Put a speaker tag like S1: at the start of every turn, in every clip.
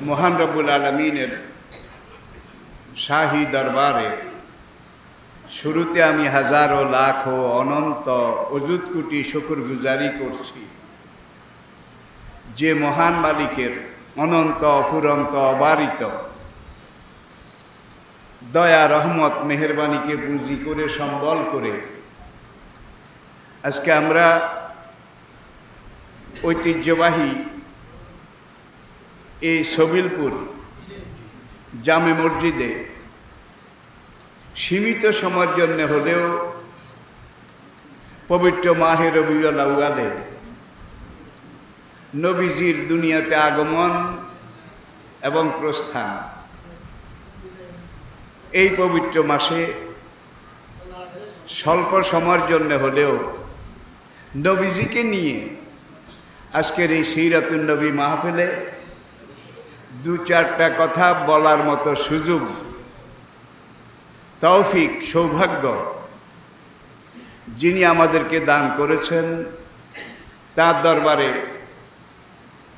S1: মহান রব্বুল আলামিনের শাহী দরবারে শুরুতে আমি হাজারো লাখো অনন্ত অযুত কোটি শুকরগুজারি করছি যে মহান মালিকের অনন্ত অফুরন্ত অবারিত দয়া রহমত মেহেরবানিকে পুঁজি করে সম্বল করে আজকে আমরা ঐতিহ্যবাহী এই সবিলপুর জামে মসজিদে সীমিত সময়ের জন্য হলেও পবিত্র মাহে রবিউল আউয়ালে নবীজির দুনিয়াতে আগমন এবং প্রস্থান এই পবিত্র মাসে স্বল্প সময়ের জন্য হলেও নবীজিকে নিয়ে আজকের এই সিরাতুন নবী মাহফিলে দু চারটা কথা বলার মতো সুযোগ তৌফিক সৌভাগ্য যিনি আমাদেরকে দান করেছেন তার দরবারে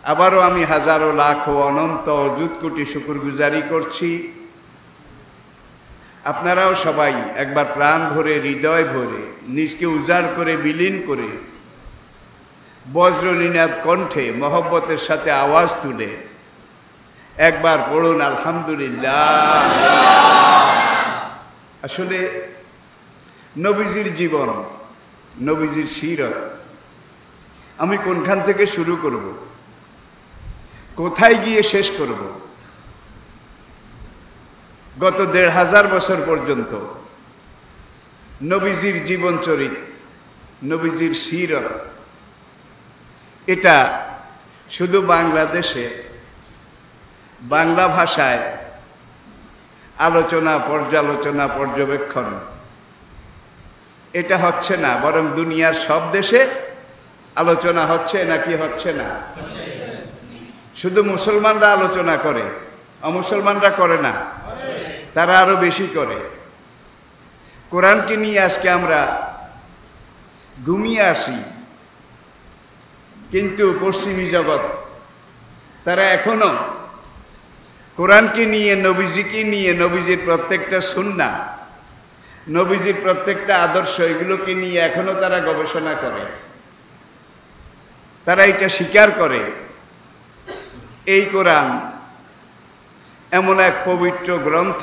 S1: আবারও আমি হাজারো লাখো অনন্ত অযুত কোটি শুকরগুজারি করছি। আপনারাও সবাই একবার প্রাণ ভরে হৃদয় ভরে নিজকে উজাড় করে বিলীন করে বজ্রনীনাদ কণ্ঠে মহব্বতের সাথে আওয়াজ তুলে একবার পড়ুন আলহামদুলিল্লাহ। আসলে নবীজির জীবন, নবীজির সিরত আমি কোনখান থেকে শুরু করব, কোথায় গিয়ে শেষ করব? গত ১৫০০ বছর পর্যন্ত নবীজির জীবন চরিত, নবীজির সিরত এটা শুধু বাংলাদেশে বাংলা ভাষায় আলোচনা পর্যালোচনা পর্যবেক্ষণ এটা হচ্ছে না, বরং দুনিয়ার সব দেশে আলোচনা হচ্ছে নাকি হচ্ছে না? শুধু মুসলমানরা আলোচনা করে, অমুসলমানরা করে না, তারা আরো বেশি করে। কোরআনকে নিয়ে আজকে আমরা ঘুমিয়ে আসি, কিন্তু পশ্চিমী জগৎ তারা এখনো কোরআনকে নিয়ে, নবীজিকে নিয়ে, নবীজির প্রত্যেকটা সুন্নাহ, নবীজির প্রত্যেকটা আদর্শ এগুলোকে নিয়ে এখনো তারা গবেষণা করে। তারা এটা স্বীকার করে এই কোরআন এমন এক পবিত্র গ্রন্থ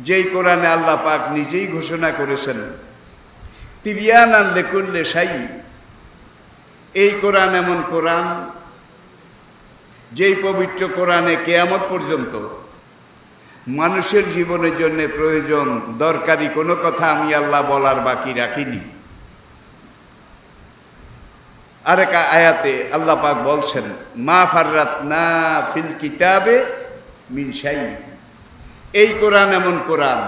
S1: যেই কোরআনে আল্লাহ পাক নিজেই ঘোষণা করেছেন তিবিয়ানান লিকুল্লি শাই। এই কোরআন এমন কোরআন যেই পবিত্র কোরআনে কিয়ামত পর্যন্ত মানুষের জীবনের জন্য প্রয়োজন দরকারি কোনো কথা আমি আল্লাহ বলার বাকি রাখিনি। আরেক আয়াতে আল্লাহ পাক বলছেন মা ফাররাতনা ফিল কিতাবে মিন শাই। এই কোরআন এমন কোরআন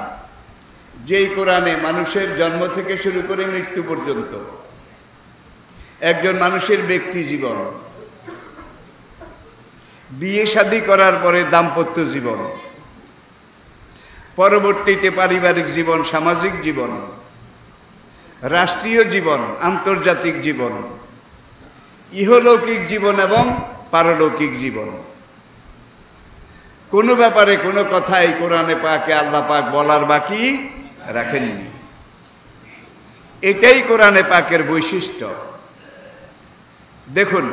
S1: যেই কোরআনে মানুষের জন্ম থেকে শুরু করে মৃত্যু পর্যন্ত একজন মানুষের ব্যক্তি জীবন, বিয়ে শাদী করার পরে দাম্পত্য জীবন, পরবর্তীতে পারিবারিক জীবন, সামাজিক জীবন, রাষ্ট্রীয় জীবন, আন্তর্জাতিক জীবন, ইহলৌকিক জীবন এবং পারলৌকিক জীবন, কোনো ব্যাপারে কোনো কথাই কোরআনে পাকে আল্লাহ পাক বলার বাকি রাখেননি। এটাই কোরআনে পাকের বৈশিষ্ট্য। দেখুন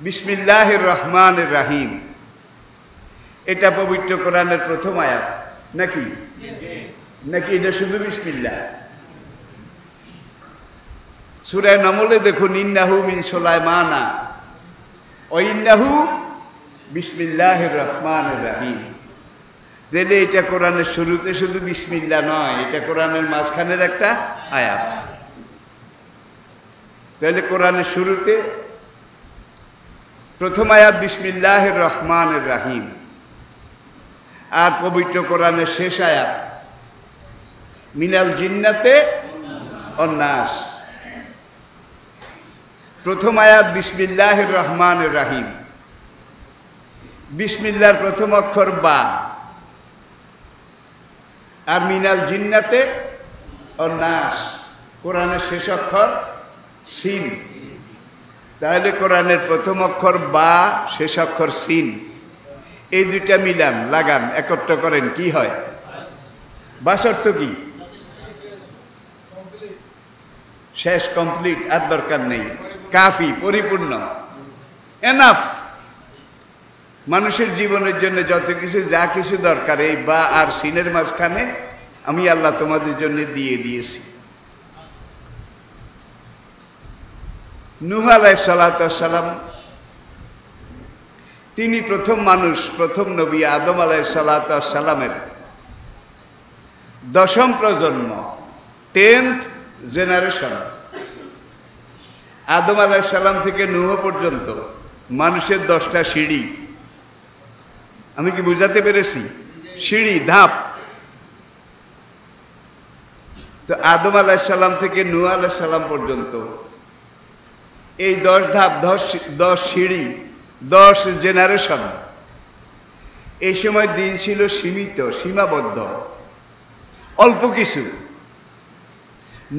S1: বিসমিল্লাহির রহমানির রহিম, এটা পবিত্র কোরআনের প্রথম আয়াত নাকি? নাকি এটা শুধু বিসমিল্লাহ? সূরা নামলে দেখুন ইন্নাহু মিন সুলাইমানা ওয়া ইন্নাহু বিসমিল্লাহির রহমানির রহিম। তাহলে এটা কোরআনের শুরুতে শুধু বিসমিল্লাহ নয়, এটা কোরআনের মাঝখানের একটা আয়াত। তাহলে কোরআনের শুরুতে প্রথম আয়াত বিসমিল্লাহির রহমানির রহিম, আর পবিত্র কোরআনের শেষ আয়াত মিনাল জিন্নাতে ওয়ান নাস। প্রথম আয়াত বিসমিল্লাহির রহমানির রহিম, বিসমিল্লাহর প্রথম অক্ষর বা, আর মিনাল জিন্নাতে ওয়ান নাস কোরআনের শেষ অক্ষর সিন। তাহলে কোরআনের প্রথম অক্ষর বা, শেষ অক্ষর সিন, এই দুইটা মিলান, লাগান, একত্র করেন, কি হয়? বাস অর্থ কি? শেষ, কমপ্লিট, আর দরকার নেই, কাফি, পরিপূর্ণ, এনাফ। মানুষের জীবনের জন্য যত কিছু, যা কিছু দরকার, এই বা আর সিনের মাঝখানে আমি আল্লাহ তোমাদের জন্য দিয়ে দিয়েছি। নূহ আলাইহিস সালাতু ওয়াস সালাম, তিনি প্রথম মানুষ, প্রথম নবী। আদম আলাইহিস সালাতু ওয়াস সালামের 10ম প্রজন্ম, 10th জেনারেশন। আদম আলাইহিস সালাম থেকে নূহ পর্যন্ত মানুষের 10টা সিঁড়ি। আমি কি বুঝাতে পেরেছি? সিঁড়ি, ধাপ। তো আদম আলাইহিস সালাম থেকে নূহ আলাইহিস সালাম পর্যন্ত এই 10 ধাপ, 10 সিঁড়ি, 10 জেনারেশন। এই সময় দিন ছিল সীমিত, সীমাবদ্ধ, অল্প কিছু।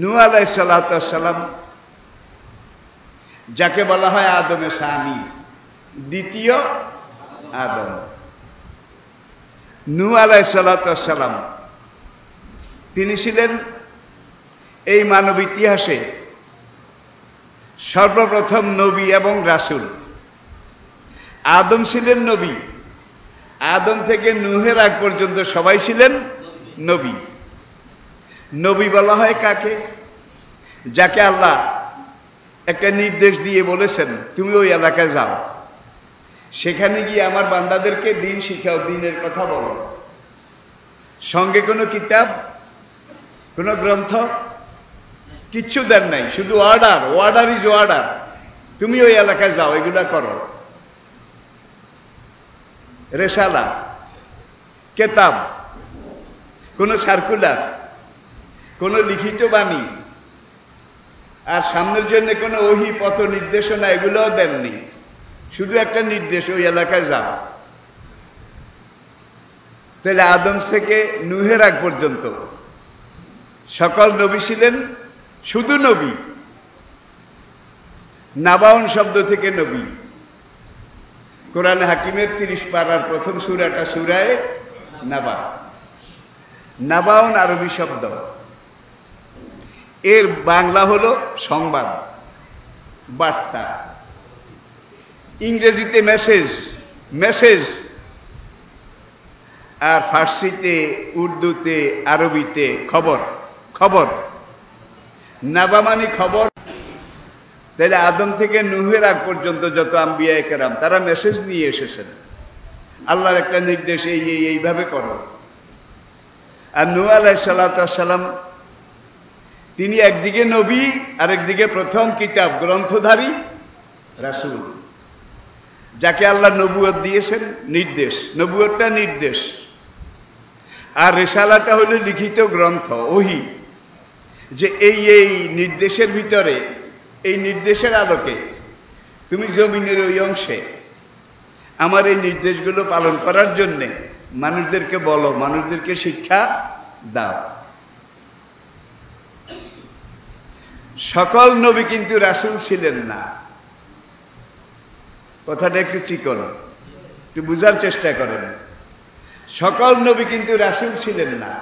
S1: নূহ আলাইহিস সালাতু ওয়াস সালাম, যাকে বলা হয় আদমে সানি, দ্বিতীয় আদম। নূহ আলাইহিস সালাতু ওয়াস সালাম, তিনি ছিলেন এই মানব ইতিহাসে সর্বপ্রথম নবী এবং রাসূল। আদম ছিলেন নবী, আদম থেকে নূহের আগ পর্যন্ত সবাই ছিলেন নবী। নবী বলা হয় কাকে? যাকে আল্লাহ একটা নির্দেশ দিয়ে বলেছেন, তুমি ওই এলাকায় যাও, সেখানে গিয়ে আমার বান্দাদেরকে দিন শিখাও, দিনের কথা বলো। সঙ্গে কোনো কিতাব, কোনো গ্রন্থ কিচ্ছু দেন নাই, শুধু অর্ডার, অর্ডার ইজ অর্ডার, তুমি ওই এলাকায় যাও, এগুলা করো। রেসালা, কেতাব, কোনো সার্কুলার, কোনো লিখিত বাণী, আর সামনের জন্য কোনো ওহী, পথ নির্দেশনা, এগুলোও দেননি। শুধু একটা নির্দেশ, ওই এলাকায় যাও। তাহলে আদম থেকে নূহের আগ পর্যন্ত সকল নবী ছিলেন শুধু নবী। নাবাউন শব্দ থেকে নবী। কোরআন হাকিমের 30 পারার প্রথম সূরাটা সূরায়ে নাবা। নাবাউন আরবি শব্দ, এর বাংলা হলো সংবাদ, বার্তা। ইংরেজিতে মেসেজ, মেসেজ, আর ফার্সিতে, উর্দুতে, আরবিতে খবর, খবর। নাবা মানে খবর। তাহলে আদম থেকে নূহের আগ পর্যন্ত যত আম্বিয়া কেরাম, তারা মেসেজ নিয়ে এসেছেন, আল্লাহর একটা নির্দেশ, এইভাবে করো। আর নূহ আলাইহিস সালাতু ওয়াস সালাম, তিনি একদিকে নবী, আর একদিকে প্রথম কিতাব গ্রন্থধারী রাসূল, যাকে আল্লাহ নবুয়ত দিয়েছেন, নির্দেশ। নবুয়তটা নির্দেশ, আর রিসালাটা হলো লিখিত গ্রন্থ, ওহী, যে এই নির্দেশের ভিতরে, এই নির্দেশের আলোকে তুমি জমিনের ওই অংশে আমার এই নির্দেশগুলো পালন করার জন্যে মানুষদেরকে বলো, মানুষদেরকে শিক্ষা দাও। সকল নবী কিন্তু রাসূল ছিলেন না। কথাটা একটু চিকন, একটু বুঝার চেষ্টা করেন। সকল নবী কিন্তু রাসূল ছিলেন না,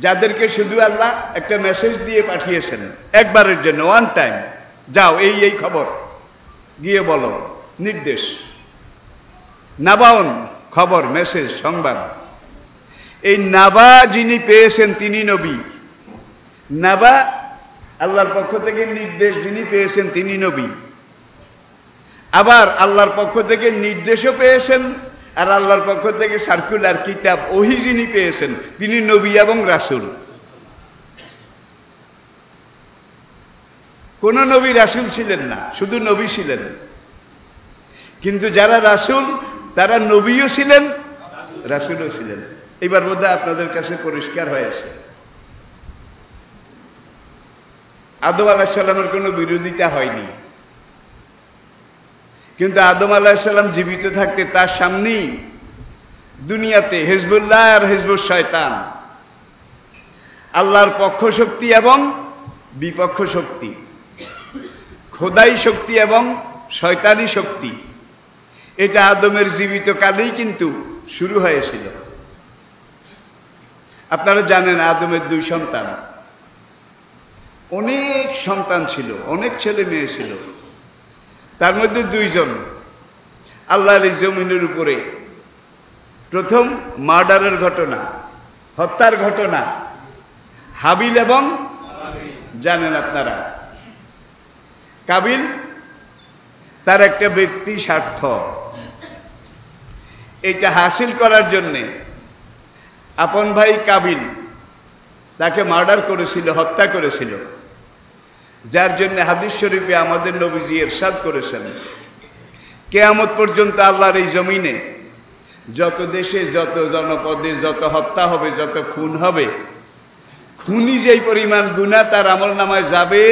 S1: যাদেরকে শুধু আল্লাহ একটা মেসেজ দিয়ে পাঠিয়েছেন একবারের জন্য, ওয়ান টাইম, যাও এই খবর গিয়ে বলো, নির্দেশ। নাবাউন, খবর, মেসেজ, সংবাদ। এই নাবা যিনি পেয়েছেন তিনি নবী। নাবা, আল্লাহর পক্ষ থেকে নির্দেশ যিনি পেয়েছেন তিনি নবী। আবার আল্লাহর পক্ষ থেকে নির্দেশও পেয়েছেন, আর আল্লাহর পক্ষ থেকে সার্কুলার, কিতাব, ওহী যিনি পেয়েছেন তিনি নবী এবং রাসূল। কোন নবী রাসূল ছিলেন না, শুধু নবী ছিলেন। কিন্তু যারা রাসূল, তারা নবীও ছিলেন, রাসূলও ছিলেন। এবার বোধহয় আপনাদের কাছে পরিষ্কার হয়েছে। আদম আলাইহিস সালামের কোনো বিরোধিতা হয়নি, কিন্তু আদম আলাইহিস সালাম জীবিত থাকতে তার সামনেই দুনিয়াতে হিজবুল্লাহ আর হিজবুশ শয়তান, আল্লাহর পক্ষ শক্তি এবং বিপক্ষ শক্তি, খোদাই শক্তি এবং শয়তানি শক্তি, এটা আদমের জীবিত কালেই কিন্তু শুরু হয়েছিল। আপনারা জানেন আদমের 2 সন্তান, অনেক সন্তান ছিল, অনেক ছেলে মেয়ে ছিল, তার মধ্যে 2 জন আল্লাহর এই জমিনের উপরে প্রথম মার্ডারের ঘটনা, হত্যার ঘটনা, হাবিল এবং জানেন আপনারা কাবিল, তার একটা ব্যক্তি স্বার্থ, এটা হাসিল করার জন্যে আপন ভাই কাবিল তাকে মার্ডার করেছিল, হত্যা করেছিল, যার জন্য হাদিস শরীফে আমাদের নবীজি ইরশাদ করেছেন, কিয়ামত পর্যন্ত আল্লাহর এই জমিনে যত দেশে, যত জনপদে যত হত্যা হবে, যত খুন হবে, খুনি যেই পরিমাণ গুনাহ তার আমলনামায় যাবে,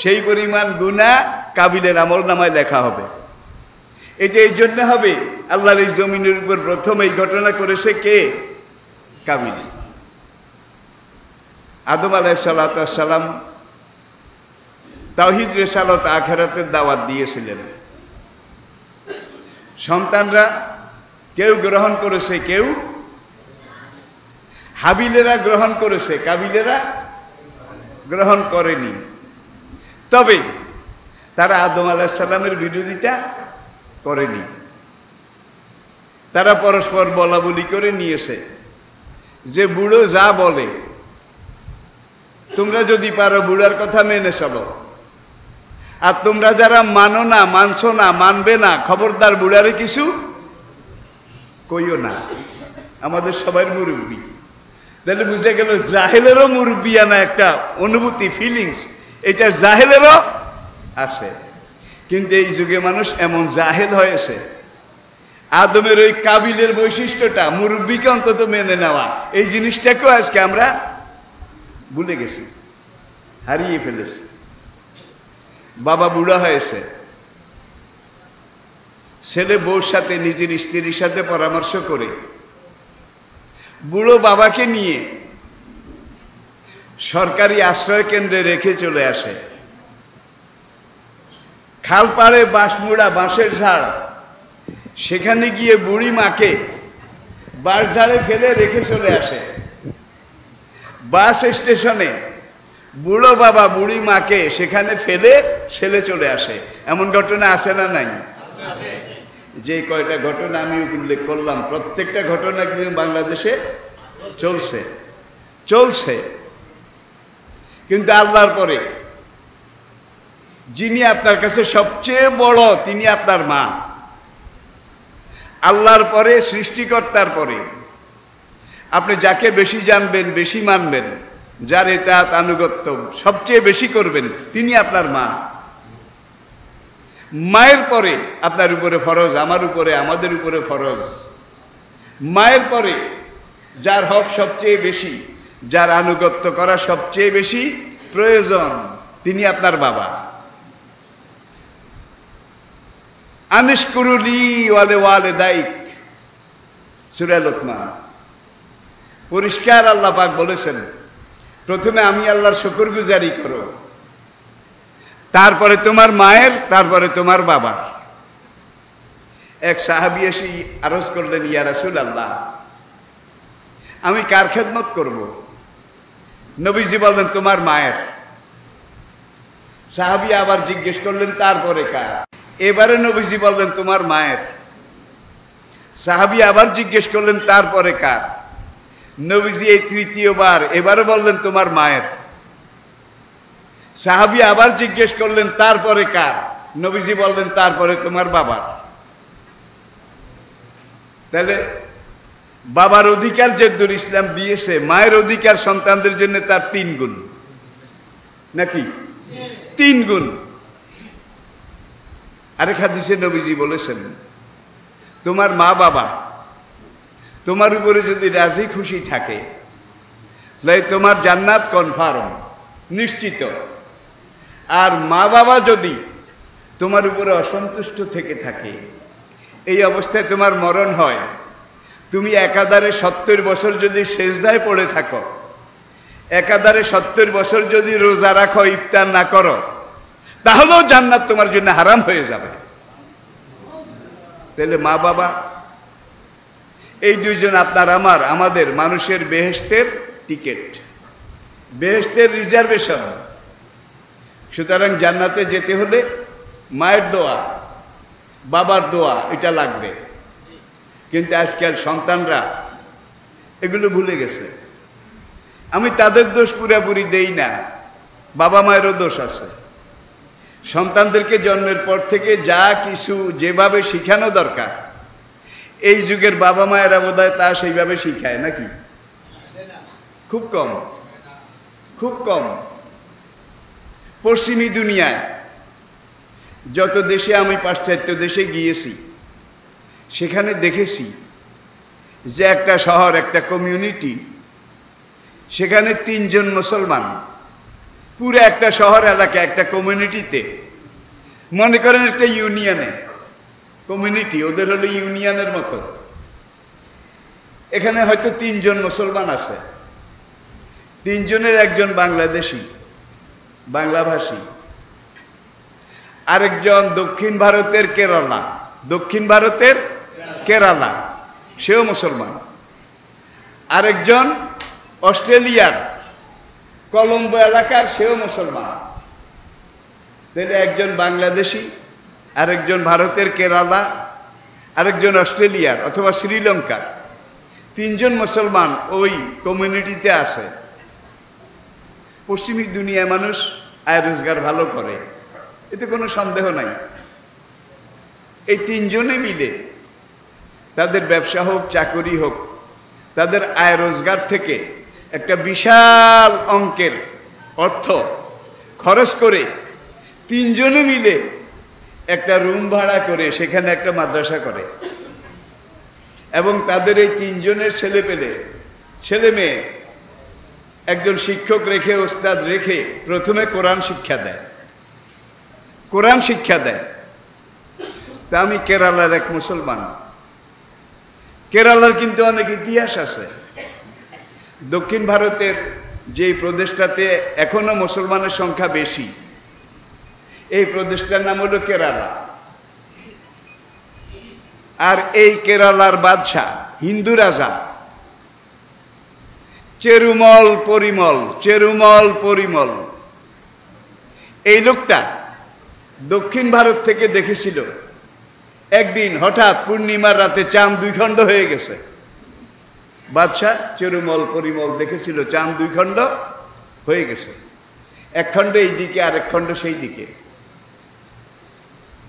S1: সেই পরিমাণ গুনাহ কাবিলের আমলনামায় লেখা হবে। এটা এই জন্য হবে, আল্লাহর এই জমিনের উপর প্রথম এই ঘটনা করেছে কে? কাবিল। আদম আলাইহিস সালাম তাওহীদ, রিসালাত, আখিরাতের দাওয়াত দিয়েছিলেন। সন্তানরা কেউ গ্রহণ করেছে, কেউ হাবিলেরা গ্রহণ করেছে, কাবিলেরা গ্রহণ করেনি। তবে তারা আদম আলাইহিস সালামের বিরোধিতা করেনি, তারা পরস্পর বলা বলি করে নিয়েছে যে বুড়ো যা বলে তোমরা যদি পারো বুড়ার কথা মেনে চলো, আর তোমরা যারা মানো না, মানছো না, মানবে না, খবরদার বুড়ারে কিছু কইও না। আমাদের সবাই মুরব্বী, তাহলে বুঝে গেল জাহেলেরও মুরব্বিয়ানা একটা অনুভূতি, ফিলিংস, এটা জাহেলেরও আছে। কিন্তু এই যুগে মানুষ এমন জাহেল হয়েছে, আদমের ওই কাবিলের বৈশিষ্ট্যটা, মুরব্বীকে অন্তত মেনে নেওয়া, এই জিনিসটাকেও আজকে আমরা ভুলে গেছি, হারিয়ে ফেলেছি। বাবা বুড়া হয়েছে, ছেলে বউর সাথে, নিজের স্ত্রীর সাথে পরামর্শ করে বুড়ো বাবাকে নিয়ে সরকারি আশ্রয় কেন্দ্রে রেখে চলে আসে। খাল পাড়ে বাঁশমুড়া, বাঁশের ঝাড়, সেখানে গিয়ে বুড়ি মাকে বাঁশ ঝাড়ে ফেলে রেখে চলে আসে। বাস স্টেশনে বুড়ো বাবা বুড়ি মাকে সেখানে ফেলে ছেলে চলে আসে। এমন ঘটনা আসে না নাই? যে কয়টা ঘটনা আমি উল্লেখ করলাম, প্রত্যেকটা ঘটনা কিন্তু বাংলাদেশে চলছে। কিন্তু আল্লাহর পরে যিনি আপনার কাছে সবচেয়ে বড়, তিনি আপনার মা। আল্লাহর পরে, সৃষ্টিকর্তার পরে আপনি যাকে বেশি জানবেন, বেশি মানবেন, যার ইতাআত আনুগত্য সবচেয়ে বেশি করবেন, তিনি আপনার মা। মায়ের পরে আপনার উপরে ফরজ, আমার উপরে, আমাদের উপরে ফরজ। মায়ের পরে যার হক সবচেয়ে বেশি, যার আনুগত্য করা সবচেয়ে বেশি প্রয়োজন, তিনি আপনার বাবা। আনিশকুরুলি ওয়ালে ওয়ালিদাইক, সূরা লুকমান। পরিষ্কার আল্লাহ পাক বলেছেন, প্রথমে আমি আল্লাহর শুকরগুজারি করো, তারপরে তোমার মায়ের, তারপরে তোমার বাবার। এক সাহাবী এসে আরজ করলেন, ইয়া রাসূলুল্লাহ, আমি কার খেদমত করব? নবীজি বললেন, তোমার মায়ের। সাহাবী আবার জিজ্ঞেস করলেন, তারপরে কার? এবারে নবীজি বললেন, তোমার মায়ের। সাহাবী আবার জিজ্ঞেস করলেন, তারপরে কার? নবীজি এই তৃতীয়বার এবারে বললেন, তোমার মায়ের। সাহাবী আবার জিজ্ঞেস করলেন, তারপরে কার? নবীজি বললেন, তারপরে তোমার বাবার। তাহলে বাবার অধিকার যেদুর ইসলাম দিয়েছে, মায়ের অধিকার সন্তানদের জন্য তার 3 গুণ, নাকি 3 গুণ। আরেক হাদিসে নবীজি বলেছেন, তোমার মা বাবা তোমার উপরে যদি রাজি খুশি থাকে, তাহলে তোমার জান্নাত কনফার্ম, নিশ্চিত। আর মা বাবা যদি তোমার উপরে অসন্তুষ্ট থেকে থাকে, এই অবস্থায় তোমার মরণ হয়, তুমি একাধারে 70 বছর যদি সেজদায় পড়ে থাকো, একাধারে 70 বছর যদি রোজা রাখো, ইফতার না করো, তাহলেও জান্নাত তোমার জন্য হারাম হয়ে যাবে। তাহলে মা বাবা এই দুইজন আপনার আমাদের মানুষের বেহেশতের টিকিট, বেহেশতের রিজার্ভেশন। সুতরাং জান্নাতে যেতে হলে মায়ের দোয়া, বাবার দোয়া এটা লাগবে। কিন্তু আজকাল সন্তানরা এগুলো ভুলে গেছে। আমি তাদের দোষ পুরোপুরি দেই না, বাবা মায়েরও দোষ আছে। সন্তানদেরকে জন্মের পর থেকে যা কিছু যেভাবে শিখানো দরকার, এই যুগের বাবা মায়েরা বোধহয় তা সেইভাবে শিখায় নাকি? খুব কম, খুব কম। পশ্চিমী দুনিয়ায় যত দেশে আমি পাশ্চাত্য দেশে গিয়েছি, সেখানে দেখেছি যে একটা শহর, একটা কমিউনিটি, সেখানে 3 জন মুসলমান পুরো একটা শহর এলাকা, একটা কমিউনিটিতে, মনে করেন একটা ইউনিয়নে, কমিউনিটি ওদের হলো ইউনিয়নের মতো। এখানে হয়তো 3 জন মুসলমান আছে, 3 জনের একজন বাংলাদেশি, বাংলাভাষী, আরেকজন দক্ষিণ ভারতের কেরালা, দক্ষিণ ভারতের কেরালা, সেও মুসলমান, আরেকজন অস্ট্রেলিয়ার কলম্বো এলাকার, সেও মুসলমান। তাহলে একজন বাংলাদেশি, আরেকজন ভারতের কেরালা, আরেকজন অস্ট্রেলিয়ার অথবা শ্রীলঙ্কার, 3 জন মুসলমান ওই কমিউনিটিতে আছে। পশ্চিমী দুনিয়ায় মানুষ আয় রোজগার ভালো করে, এতে কোনো সন্দেহ নাই। এই 3 জনে মিলে তাদের ব্যবসা হোক, চাকরি হোক, তাদের আয় রোজগার থেকে একটা বিশাল অঙ্কের অর্থ খরচ করে 3 জনে মিলে একটা রুম ভাড়া করে সেখানে একটা মাদ্রাসা করে, এবং তাদের এই 3 জনের ছেলে মেয়ে একজন শিক্ষক রেখে, ওস্তাদ রেখে প্রথমে কোরআন শিক্ষা দেয়, কোরআন শিক্ষা দেয়। তা আমি কেরালার এক মুসলমান, কেরালার কিন্তু অনেক ইতিহাস আছে। দক্ষিণ ভারতের যে প্রদেশটাতে এখনো মুসলমানের সংখ্যা বেশি, এই প্রদেশটার নাম হলো কেরালা। আর এই কেরালার বাদশাহ, হিন্দু রাজা চেরুমল পরিমল, এই লোকটা দক্ষিণ ভারত থেকে দেখেছিল একদিন হঠাৎ পূর্ণিমার রাতে চাঁদ 2 খণ্ড হয়ে গেছে। বাদশাহ চেরুমল পরিমল দেখেছিল চাঁদ 2 খণ্ড হয়ে গেছে, 1 খণ্ড এই দিকে আর 1 খণ্ড সেই দিকে।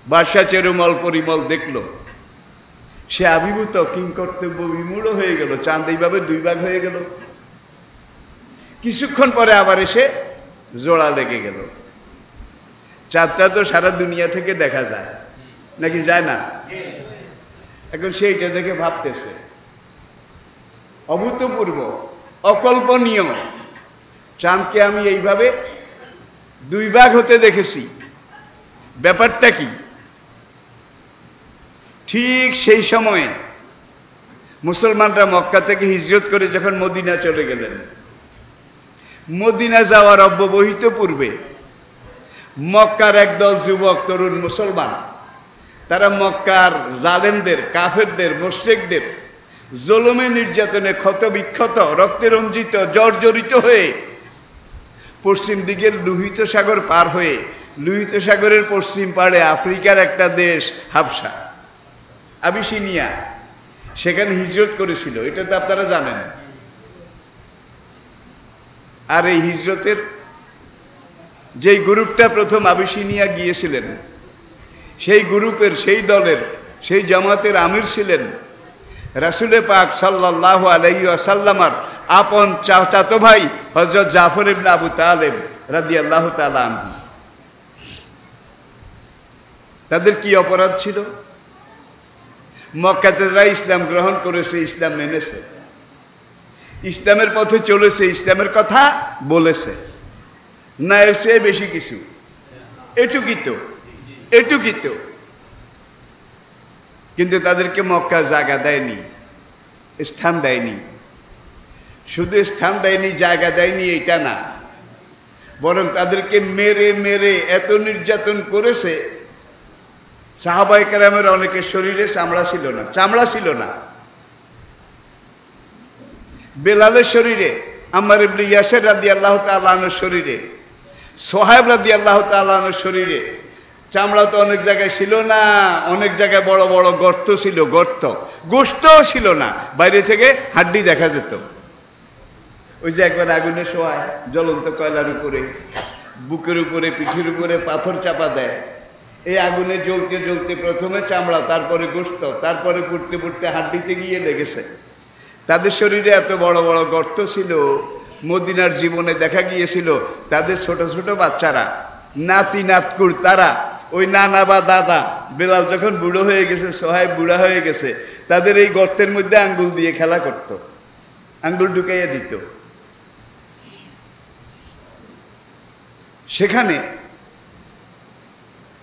S1: বাদশাহ চেরুমল পরিমল দেখলো, সে আবির্ভূত, কিংকর্তব্য বিমূঢ় হয়ে গেল। চাঁদ এইভাবে 2 ভাগ হয়ে গেল। কিছুক্ষণ পরে আবার এসে জোড়া লেগে গেল। চাঁদটা তো সারা দুনিয়া থেকে দেখা যায় নাকি যায় না? এখন সেইটা দেখে ভাবতেছে, অভূতপূর্ব, অকল্পনীয়, চাঁদকে আমি এইভাবে 2 ভাগ হতে দেখেছি, ব্যাপারটা কি? ঠিক সেই সময়ে মুসলমানরা মক্কা থেকে হিজরত করে যখন মদিনা চলে গেলেন, মদিনা যাওয়ার অব্যবহিত পূর্বে মক্কার একদল যুবক তরুণ মুসলমান, তারা মক্কার জালেমদের, কাফেরদের, মুশরিকদের জুলুমে নির্যাতনে ক্ষত বিক্ষত, রক্তে রঞ্জিত, জর্জরিত হয়ে পশ্চিম দিকের লোহিত সাগর পার হয়ে, লোহিত সাগরের পশ্চিম পাড়ে আফ্রিকার একটা দেশ হাবশা, আবিসিনিয়া, সেখানে হিজরত করেছিল। এটা তো আপনারা জানেন। আর এই হিজরতের যেই গ্রুপটা প্রথম আবিসিনিয়া গিয়েছিলেন, সেই গ্রুপের, সেই দলের, সেই জামাতের আমির ছিলেন রাসূল পাক সাল্লাল্লাহু আলাইহি ওয়াসাল্লামের আপন চাচাতো ভাই হযরত জাফর ইবনে আবু তালেব রাদিয়াল্লাহু তাআলা আনহু। তাদের কি অপরাধ ছিল? মক্কাতে যারা ইসলাম গ্রহণ করেছে, ইসলাম মেনেছে, ইসলামের পথে চলেছে, ইসলামের কথা বলেছে, না এসে বেশি কিছু, এটুকিত। কিন্তু তাদেরকে মক্কা জায়গা দেয়নি, স্থান দেয়নি। শুধু স্থান দেয়নি, জায়গা দেয়নি, এইটা না, বরং তাদেরকে মেরে মেরে এত নির্যাতন করেছে, সাহাবায়ে কেরামের অনেকের শরীরে চামড়া ছিল না। বেলালের শরীরে, আম্মার ইবনে ইয়াসির রাদিয়াল্লাহু তাআলা আনহুর শরীরে, সোহাইব রাদিয়াল্লাহু তাআলা আনহুর শরীরে চামড়া তো অনেক জায়গায় ছিল না, অনেক জায়গায় বড় বড় গর্ত ছিল, গোশতও ছিল না, বাইরে থেকে হাড্ডি দেখা যেত। ওই যে একবার আগুনে শোয়ায় জ্বলন্ত কয়লার উপরে, বুকের উপরে পিঠের উপরে পাথর চাপা দেয়, এই আগুনে জ্বলতে জ্বলতে প্রথমে চামড়া, তারপরে গোশত, তারপরে পুড়তে পুড়তে হাড্ডিতে গিয়ে লেগেছে। তাদের শরীরে এত বড় বড় গর্ত ছিল। মদিনার জীবনে দেখা গিয়েছিল তাদের ছোট ছোট বাচ্চারা, নাতি নাতকুর, তারা ওই নানা বা দাদা, বেলাল যখন বুড়ো হয়ে গেছে, সোহাইব বুড়া হয়ে গেছে, তাদের এই গর্তের মধ্যে আঙ্গুল দিয়ে খেলা করত, আঙ্গুল ঢুকাইয়া দিত। সেখানে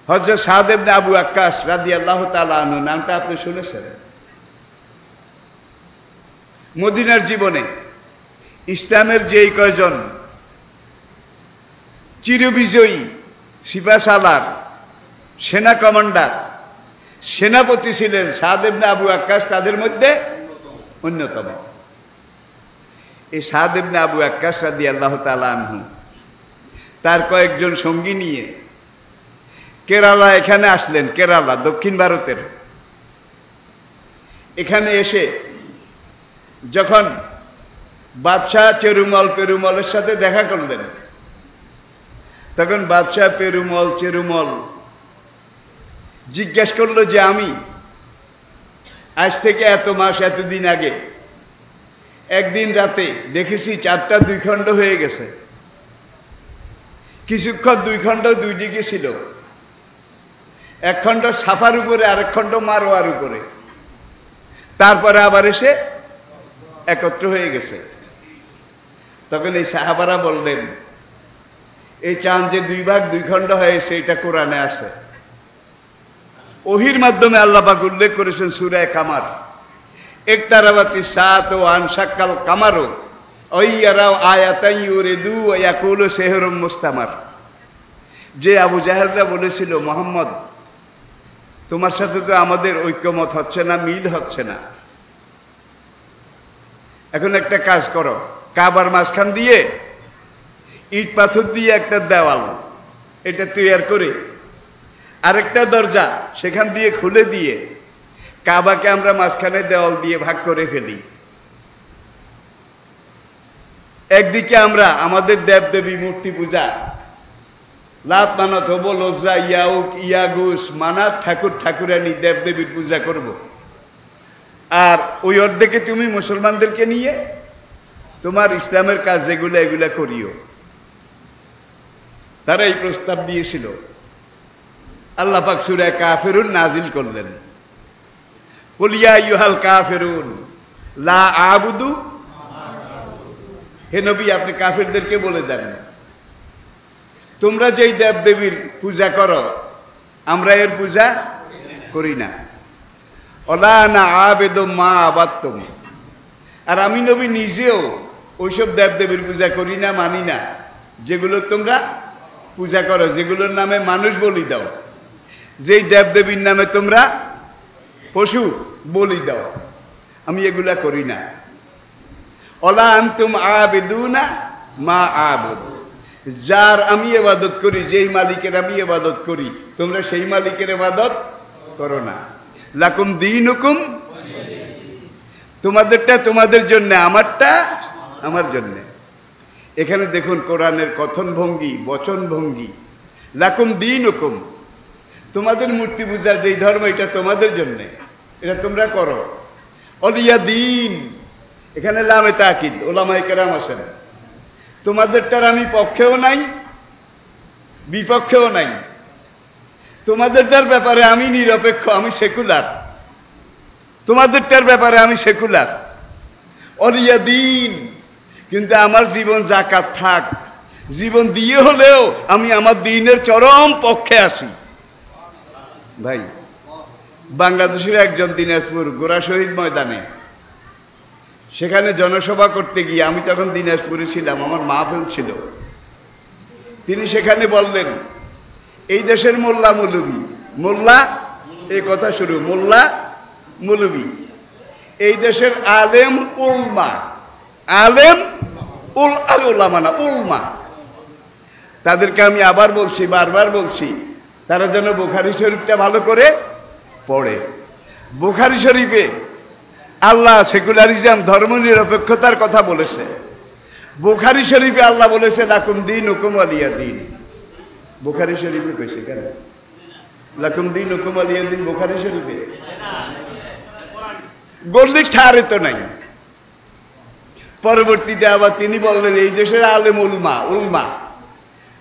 S1: হযরত সাদ ইবনে আবু ওয়াক্কাস রাদিয়াল্লাহু তাআলা আনহু, নামটা আপনি শুনেছেন? মদিনার জীবনে ইসলামের যেই কয়জন চিরবিজয়ী সিপাহসালার সেনা কমান্ডার, সেনাপতি ছিলেন সাদ ইবনে আবু ওয়াক্কাস, তাদের মধ্যে অন্যতম। এই সাদ ইবনে আবু ওয়াক্কাস রাদিয়াল্লাহু তাআলা আনহু তার কয়েকজন সঙ্গী নিয়ে কেরালা এখানে আসলেন। কেরালা দক্ষিণ ভারতের। এখানে এসে যখন বাদশাহ পেরুমলের সাথে দেখা করলেন, তখন বাদশাহ চেরুমল জিজ্ঞেস করলো যে আমি আজ থেকে এত মাস এতদিন আগে একদিন রাতে দেখেছি 4টা 2 খণ্ড হয়ে গেছে, কিছুক্ষণ 2 খণ্ড 2 দিকে ছিল, এক খণ্ড সাফার উপরে, আরেক খণ্ড মারোয়ার উপরে, তারপরে আবার এসে একত্র হয়ে গেছে। তখন এই সাহাবারা বললেন, এই চাঁদ যে 2 ভাগ 2 খণ্ড হয়েছে, এটা কোরআনে আছে। ওহির মাধ্যমে আল্লাহ পাক উল্লেখ করেছেন সূরা কামার, ইকতারাবাতি সাআতু ওয়া আনশাক্কাল কামারু ওয়াইয়ারাও আয়াতান ইউরিদু ওয়া ইয়াকুলু সিহরুম মুস্তামার। যে আবু জাহেলরা বলেছিল, মুহাম্মদ তোমার সাথে তো আমাদের ঐক্যমত হচ্ছে না, মিল হচ্ছে না, এখন একটা কাজ করো, কাবার মাঝখান দিয়ে ইট পাথর দিয়ে একটা দেওয়াল এটা তৈরি করে আরেকটা দরজা সেখান দিয়ে খুলে দিয়ে কাবাকে আমরা মাঝখানে দেওয়াল দিয়ে ভাগ করে ফেলি। একদিকে আমরা আমাদের দেবদেবী মূর্তি পূজা, লাত মানত, হবল, লজ্জা, ইয়াউক, ইয়াগুস, মানাত, ঠাকুরানী দেবদেবীর পূজা করব, আর ওই অর্ধেকে তুমি মুসলমানদেরকে নিয়ে তোমার ইসলামের কাজ যেগুলো এগুলা করিও। তারা এই প্রস্তাব দিয়েছিল। আল্লাহ পাক সূরা কাফিরুন নাজিল করলেন, কুল ইয়া আইয়ুহাল কাফিরুন লা আবুদু। হে নবী, আপনি কাফিরদেরকে বলে দেন, তোমরা যেই দেবদেবীর পূজা করো আমরা এর পূজা করি না। ওয়ালা আনা আবেদু মা আবাদতুম, আর আমি নবী নিজেও ওইসব দেবদেবীর পূজা করি না, মানি না, যেগুলো তোমরা পূজা করো, যেগুলোর নামে মানুষ বলি দাও, যেই দেবদেবীর নামে তোমরা পশু বলি দাও, আমি এগুলা করি না। ওয়ালা আনতুম আবিদুনা মা আবুদ, যার আমি ইবাদত করি, যেই মালিকের আমি ইবাদত করি, তোমরা সেই মালিকের ইবাদত করো না। লাকুম দীনুকুম, তোমাদেরটা তোমাদের জন্য, আমারটা আমার জন্য। এখানে দেখুন কোরআনের কথন ভঙ্গি, বচন ভঙ্গি। লাকুম দীনুকুম, তোমাদের মূর্তি পূজার যেই ধর্ম, এটা তোমাদের জন্য, এটা তোমরা করো। অলিয়া দিন, এখানে লামে তাকিদ, ওলামায়ে কেরাম আছেন, তোমাদেরটার আমি পক্ষেও নাই বিপক্ষেও নাই, তোমাদেরটার ব্যাপারে আমি নিরপেক্ষ, আমি সেকুলার, তোমাদেরটার ব্যাপারে আমি সেকুলার। অলিয়া দিন, কিন্তু আমার জীবন জাকাত থাক, জীবন দিয়ে হলেও আমি আমার দ্বীনের চরম পক্ষে আসি। ভাই, বাংলাদেশের একজন দিনাজপুর গোরা শহীদ ময়দানে, সেখানে জনসভা করতে গিয়ে, আমি তখন দিনাজপুরে ছিলাম, আমার মাহফিল ছিল, তিনি সেখানে বললেন এই দেশের মোল্লা মৌলবী, মোল্লা এই কথা শুরু, মোল্লা মৌলবী, এই দেশের আলেম উলমা, আলেম উলামা না উলমা, তাদেরকে আমি আবার বলছি, বারবার বলছি, তারা যেন বুখারী শরীফটা ভালো করে পড়ে। বুখারী শরীফে আল্লাহ সেকুলারিজম, ধর্মনিরপেক্ষতার কথা বলেছে। বুখারী শরীফে আল্লাহ বলেছে লাকুম দীনুকুম ওয়ালিয়া দীন। বুখারী শরীফে কইছে কেন লাকুম দীনুকুম ওয়ালিয়া দীন? বুখারী শরীফে গল্লি ঠারে তো নাই। পরবর্তীতে আবার তিনি বললেন এই দেশের আলেম উলমা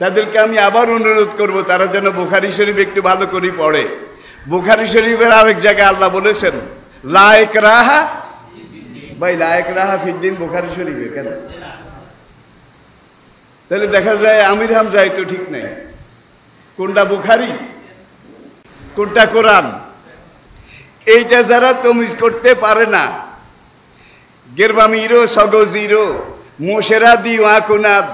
S1: তাদেরকে আমি আবার অনুরোধ করব তারা যেন বুখারী শরীফ একটু ভালো করে পড়ে। বুখারী শরীফের আরেক জায়গায় আল্লাহ বলেছেন লা ইকরাহা, ভাই লা ইকরাহা ফিদ্দিন বুখারী শরীফে কেন? তাহলে দেখা যায় আমির হামজা তো ঠিক নেই, কোনটা বুখারী কোনটা কোরআন এইটা যারা তমিজ করতে পারে না, গেরবামিরো সগজিরো মোশেরা দিওয়া কুনাদ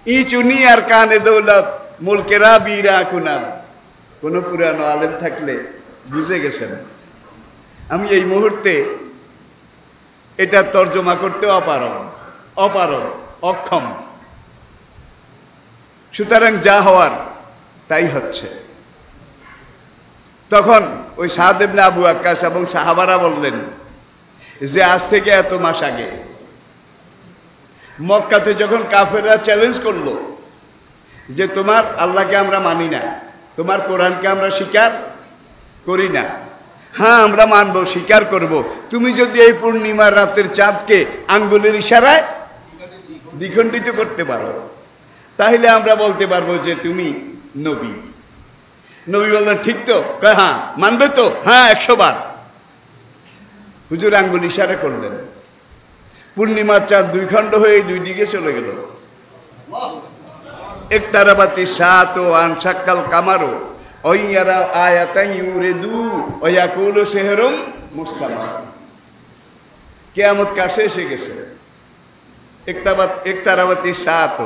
S1: ই চুনি আর কানে দৌলত মুলকেরা বীরা কুনাদ। কোনো পুরানো আলেম থাকলে বুঝে গেছেন। আমি এই মুহূর্তে এটা তর্জমা করতে অপারগ অক্ষম। সুতরাং যা হওয়ার তাই হচ্ছে। তখন ওই সাদ ইবনে আবু ওয়াক্কাস এবং সাহাবারা বললেন যে আজ থেকে এত মাস আগে মক্কাতে যখন কাফেররা চ্যালেঞ্জ করলো যে তোমার আল্লাহকে আমরা মানি না, তোমার কোরআনকে আমরা স্বীকার করি না, হ্যাঁ আমরা মানব, স্বীকার করব, তুমি যদি এই পূর্ণিমার রাতের চাঁদকে আঙ্গুলের ইশারায় দ্বিখণ্ডিত করতে পারো তাহলে আমরা বলতে পারবো যে তুমি নবী। নবী বললেন ঠিক তো? হ্যাঁ। মানবে তো? হ্যাঁ 100 বার। হুজুর আঙ্গুল ইশারা করলেন, পূর্ণিমার চাঁদ 2 খণ্ড হয়ে 2 দিকে চলে গেল। একতারাবাতি সাত ও আনসাক্কাল কামারো ওয়াইয়ারা আয়াতান ইউরিদু ওয়া ইয়াকুলু সিহরুম মুস্তামার। কিয়ামত কাছে এসে গেছে। একতারাবাতি সাত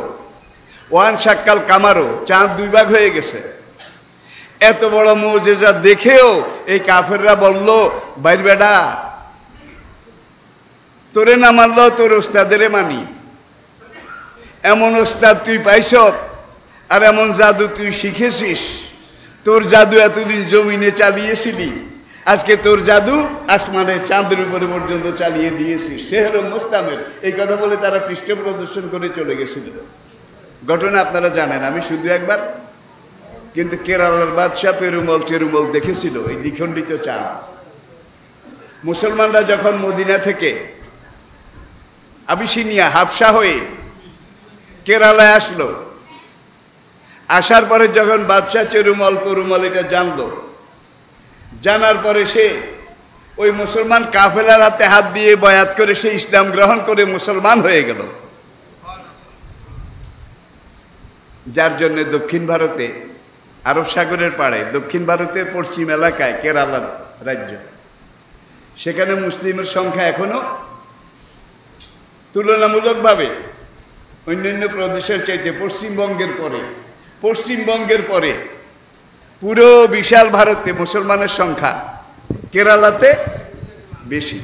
S1: ও আনসাক্কাল কামারো, চাঁদ 2 ভাগ হয়ে গেছে। এত বড় মুজিজা দেখেও এই কাফেররা বলল বাইর বেটা তোরে না মানল তোর ওস্তাদের মানি। এমন ওস্তাদ তুই পাইছ আর এমন জাদু তুই শিখেছিস, তোর জাদু এতদিন জমিনে চালিয়েছিলি, আজকে তোর জাদু আসমানে চাঁদের উপরে পর্যন্ত চালিয়ে দিয়েছিস। সেহরম মুস্তামের এই কথা বলে তারা পৃষ্ঠ প্রদর্শন করে চলে গেছিল। ঘটনা আপনারা জানেন, আমি শুধু একবার কিন্তু কেরালার বাদশাহ চেরুমল দেখেছিল এই দ্বিখণ্ডিত চাঁদ। মুসলমানরা যখন মদিনা থেকে আবিসিনিয়া হাবশা হয়ে কেরালায় আসলো, আসার পরে যখন বাদশাহ পেরুমল এটা জানলো, জানার পরে সে ওই মুসলমান কাফেলার হাতে হাত দিয়ে বয়াত করে সে ইসলাম গ্রহণ করে মুসলমান হয়ে গেল। যার জন্য দক্ষিণ ভারতে, আরব সাগরের পাড়ে দক্ষিণ ভারতের পশ্চিম এলাকায় কেরালার রাজ্য, সেখানে মুসলিমের সংখ্যা এখনো তুলনামূলকভাবে অন্যান্য প্রদেশের চাইতে পশ্চিমবঙ্গের পরে পুরো বিশাল ভারতে মুসলমানের সংখ্যা কেরালাতে বেশি।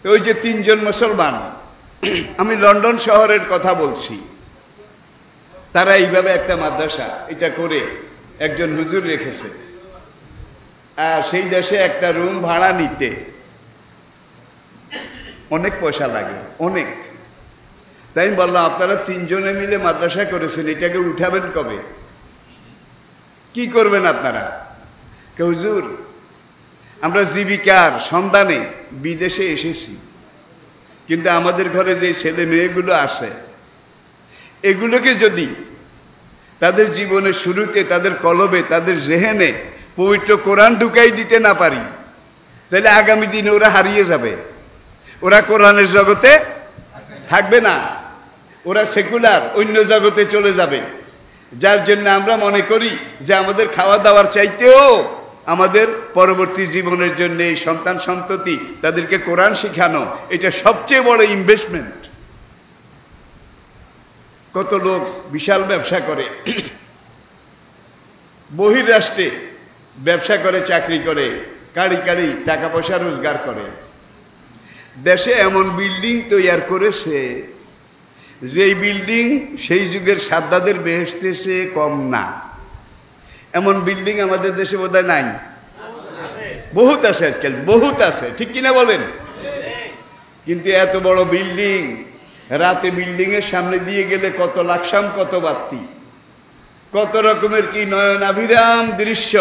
S1: তো ওই যে 3 জন মুসলমান, আমি লন্ডন শহরের কথা বলছি, তারা এইভাবে একটা মাদ্রাসা এটা করে একজন হুজুর রেখেছে। আর সেই দেশে একটা রুম ভাড়া নিতে অনেক পয়সা লাগে, অনেক। তাই আমি বললাম আপনারা 3 জনে মিলে মাদ্রাসা করেছেন, এটাকে উঠাবেন কবে, কি করবেন আপনারা? হুজুর আমরা জীবিকার সন্ধানে বিদেশে এসেছি, কিন্তু আমাদের ঘরে যে ছেলে মেয়েগুলো আছে এগুলোকে যদি তাদের জীবনের শুরুতে তাদের কলবে তাদের জেহেনে পবিত্র কোরআন ঢুকাই দিতে না পারি তাহলে আগামী দিনে ওরা হারিয়ে যাবে, ওরা কোরআনের জগতে থাকবে না, ওরা সেকুলার অন্য জগতে চলে যাবে। যার জন্য আমরা মনে করি যে আমাদের খাওয়া দাওয়ার চাইতেও আমাদের পরবর্তী জীবনের জন্য এই সন্তান সন্ততি তাদেরকে কোরআন শেখানো এটা সবচেয়ে বড় ইনভেস্টমেন্ট। কত লোক বিশাল ব্যবসা করে, বহির্রাষ্ট্রে ব্যবসা করে, চাকরি করে, কাড়ি কাড়ি টাকা পয়সা রোজগার করে। দেশে এমন বিল্ডিং তৈরি করেছে যেই বিল্ডিং সেই যুগের সাদ্দাদের বেহেশতে সে কম না। এমন বিল্ডিং আমাদের দেশে বোধহয় নাই, বহুত আছে আজকাল, বহুত আছে, ঠিক কিনা বলেন? কিন্তু এত বড় বিল্ডিং, রাতে বিল্ডিং এর সামনে দিয়ে গেলে কত লাকসাম, কত বাতি, কত রকমের কি নয়নাভিরাম দৃশ্য।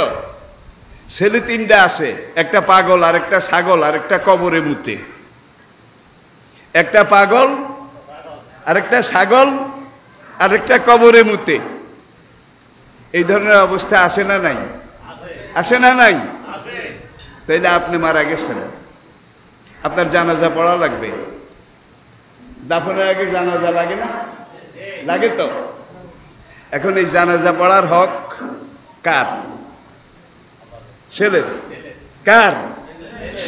S1: ছেলে তিনটা আছে, একটা পাগল, আর একটা ছাগল, আর একটা কবরে মুতে। একটা পাগল, আরেকটা ছাগল, আরেকটা কবরে মুতে। এই ধরনের অবস্থা আছে না নাই? আছে না নাই? তাইলে আপনি মারা গেছেন, আপনার জানাজা পড়া লাগবে। দাফনের আগে জানাজা লাগে না? লাগে তো। এখন এই জানাজা পড়ার হক কার? ছেলের। কার?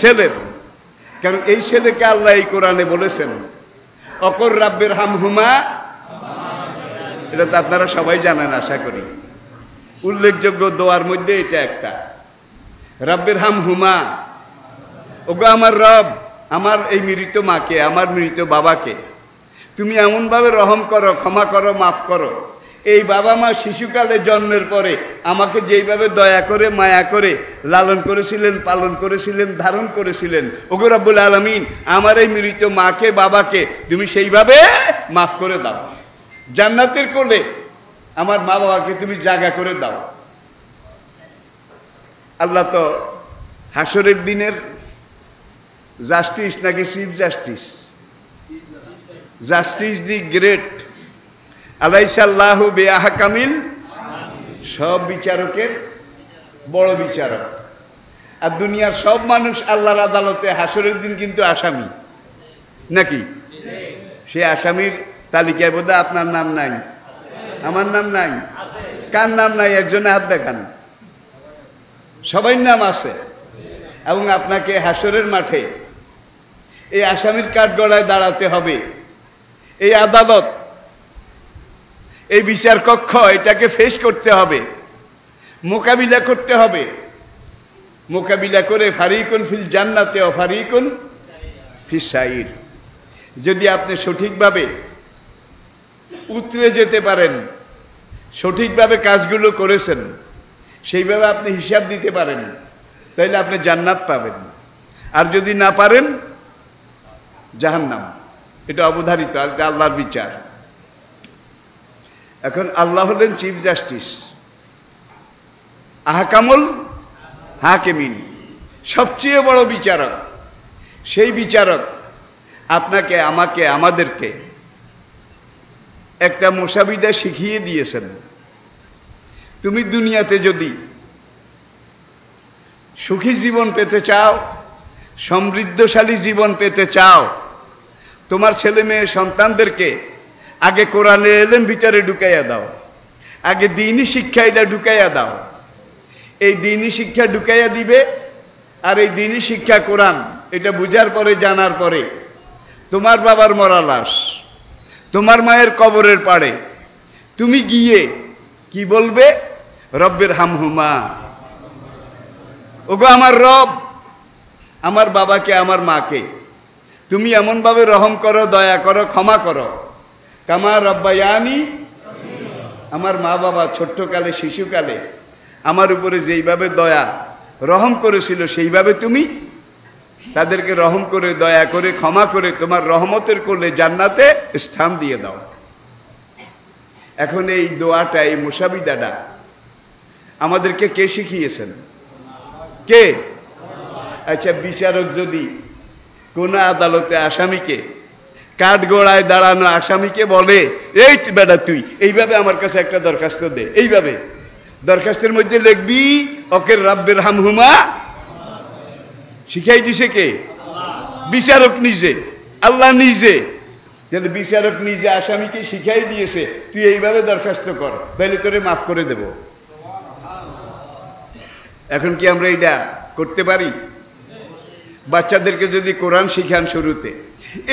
S1: ছেলের। কারণ এই ছেলেকে আল্লাহ এই কোরআনে বলেছেন, অকর রাব্বির হামহুমা। এটা তো আপনারা সবাই জানেন আশা করি। উল্লেখযোগ্য দোয়ার মধ্যে এটা একটা, রাব্বির হামহুমা। ওগো আমার রব, আমার এই মৃত মাকে, আমার মৃত বাবাকে তুমি এমনভাবে রহম করো, ক্ষমা করো, মাফ করো। এই বাবা মা শিশুকালে জন্মের পরে আমাকে যেইভাবে দয়া করে, মায়া করে লালন করেছিলেন, পালন করেছিলেন, ধারণ করেছিলেন, ওগো রব্বুল আলামিন আমার এই মৃত মাকে, বাবাকে তুমি সেইভাবে মাফ করে দাও। জান্নাতের কোলে আমার মা বাবাকে তুমি জায়গা করে দাও। আল্লাহ তো হাসরের দিনের জাস্টিস নাকি chief justice? Justice the great, আলাইসাল্লাহু বিআহকামিল, সব বিচারকের বড় বিচারক। আর দুনিয়ার সব মানুষ আল্লাহর আদালতে হাসরের দিন কিন্তু আসামি নাকি? সে আসামির তালিকায় বোধহয় আপনার নাম নাই, আমার নাম নাই। কার নাম নাই? একজনে হাত দেখান। সবাই নাম আছে। এবং আপনাকে হাসরের মাঠে এই আসামির কাঠগড়ায় দাঁড়াতে হবে। এই আদালত, এই বিচার কক্ষ, এটাকে ফেস করতে হবে, মোকাবিলা করতে হবে। মোকাবিলা করে ফারিকুন ফিল জান্নাতে ও ফারিকুন ফিস সাইর। যদি আপনি সঠিকভাবে উতরে যেতে পারেন, সঠিকভাবে কাজগুলো করেছেন, সেইভাবে আপনি হিসাব দিতে পারেন, তাইলে আপনি জান্নাত পাবেন। আর যদি না পারেন, জাহান্নাম। এটা অবধারিত, আর এটা আল্লাহর বিচার। এখন আল্লাহ হলেন চিফ জাস্টিস, আহকামুল হাকিমিন, সবচেয়ে বড় বিচারক। সেই বিচারক আপনাকে, আমাকে, আমাদেরকে একটা মুসাবিদা শিখিয়ে দিয়েছেন। তুমি দুনিয়াতে যদি সুখী জীবন পেতে চাও, সমৃদ্ধশালী জীবন পেতে চাও, তোমার ছেলে মেয়ে সন্তানদেরকে আগে কোরআনে এলেম ভিতরে ঢুকাইয়া দাও, আগে দ্বীনি শিক্ষা এটা ঢুকাইয়া দাও। এই দ্বীনি শিক্ষা ঢুকাইয়া দিবে, আর এই দ্বীনি শিক্ষা কোরআন এটা বুঝার পরে, জানার পরে তোমার বাবার মরা লাশ, তোমার মায়ের কবরের পাড়ে তুমি গিয়ে কি বলবে? রব্বির হামহুমা, ওগো আমার রব, আমার বাবাকে, আমার মাকে তুমি এমনভাবে রহম করো, দয়া করো, ক্ষমা করো, কামা রব্বায়ানি, আমার মা বাবা ছোট্টকালে, শিশুকালে আমার উপরে যেইভাবে দয়া রহম করেছিল, সেইভাবে তুমি তাদেরকে রহম করে, দয়া করে, ক্ষমা করে তোমার রহমতের কোলে জান্নাতে স্থান দিয়ে দাও। এখন এই দোয়াটা, এই মুসাবিদাটা আমাদেরকে কে শিখিয়েছেন? কে? আচ্ছা, বিচারক যদি কোন আদালতে আসামিকে, কাঠগড়ায় দাঁড়ানো আসামিকে বলে, এই বেটা তুই এইভাবে আমার কাছে একটা দরখাস্ত দে, এইভাবে দরখাস্তের মধ্যে লিখবি ওকের রাব্বির হামহুমা, শিখাই দিছে কে? বিচারক নিজে, আল্লাহ নিজে। তাহলে বিচারক নিজে আসামিকে শিখাই দিয়েছে, তুই এইভাবে দরখাস্ত কর, তাহলে তোরে মাফ করে দেব। এখন কি আমরা এইটা করতে পারি? বাচ্চাদেরকে যদি কোরআন শিখান শুরুতে,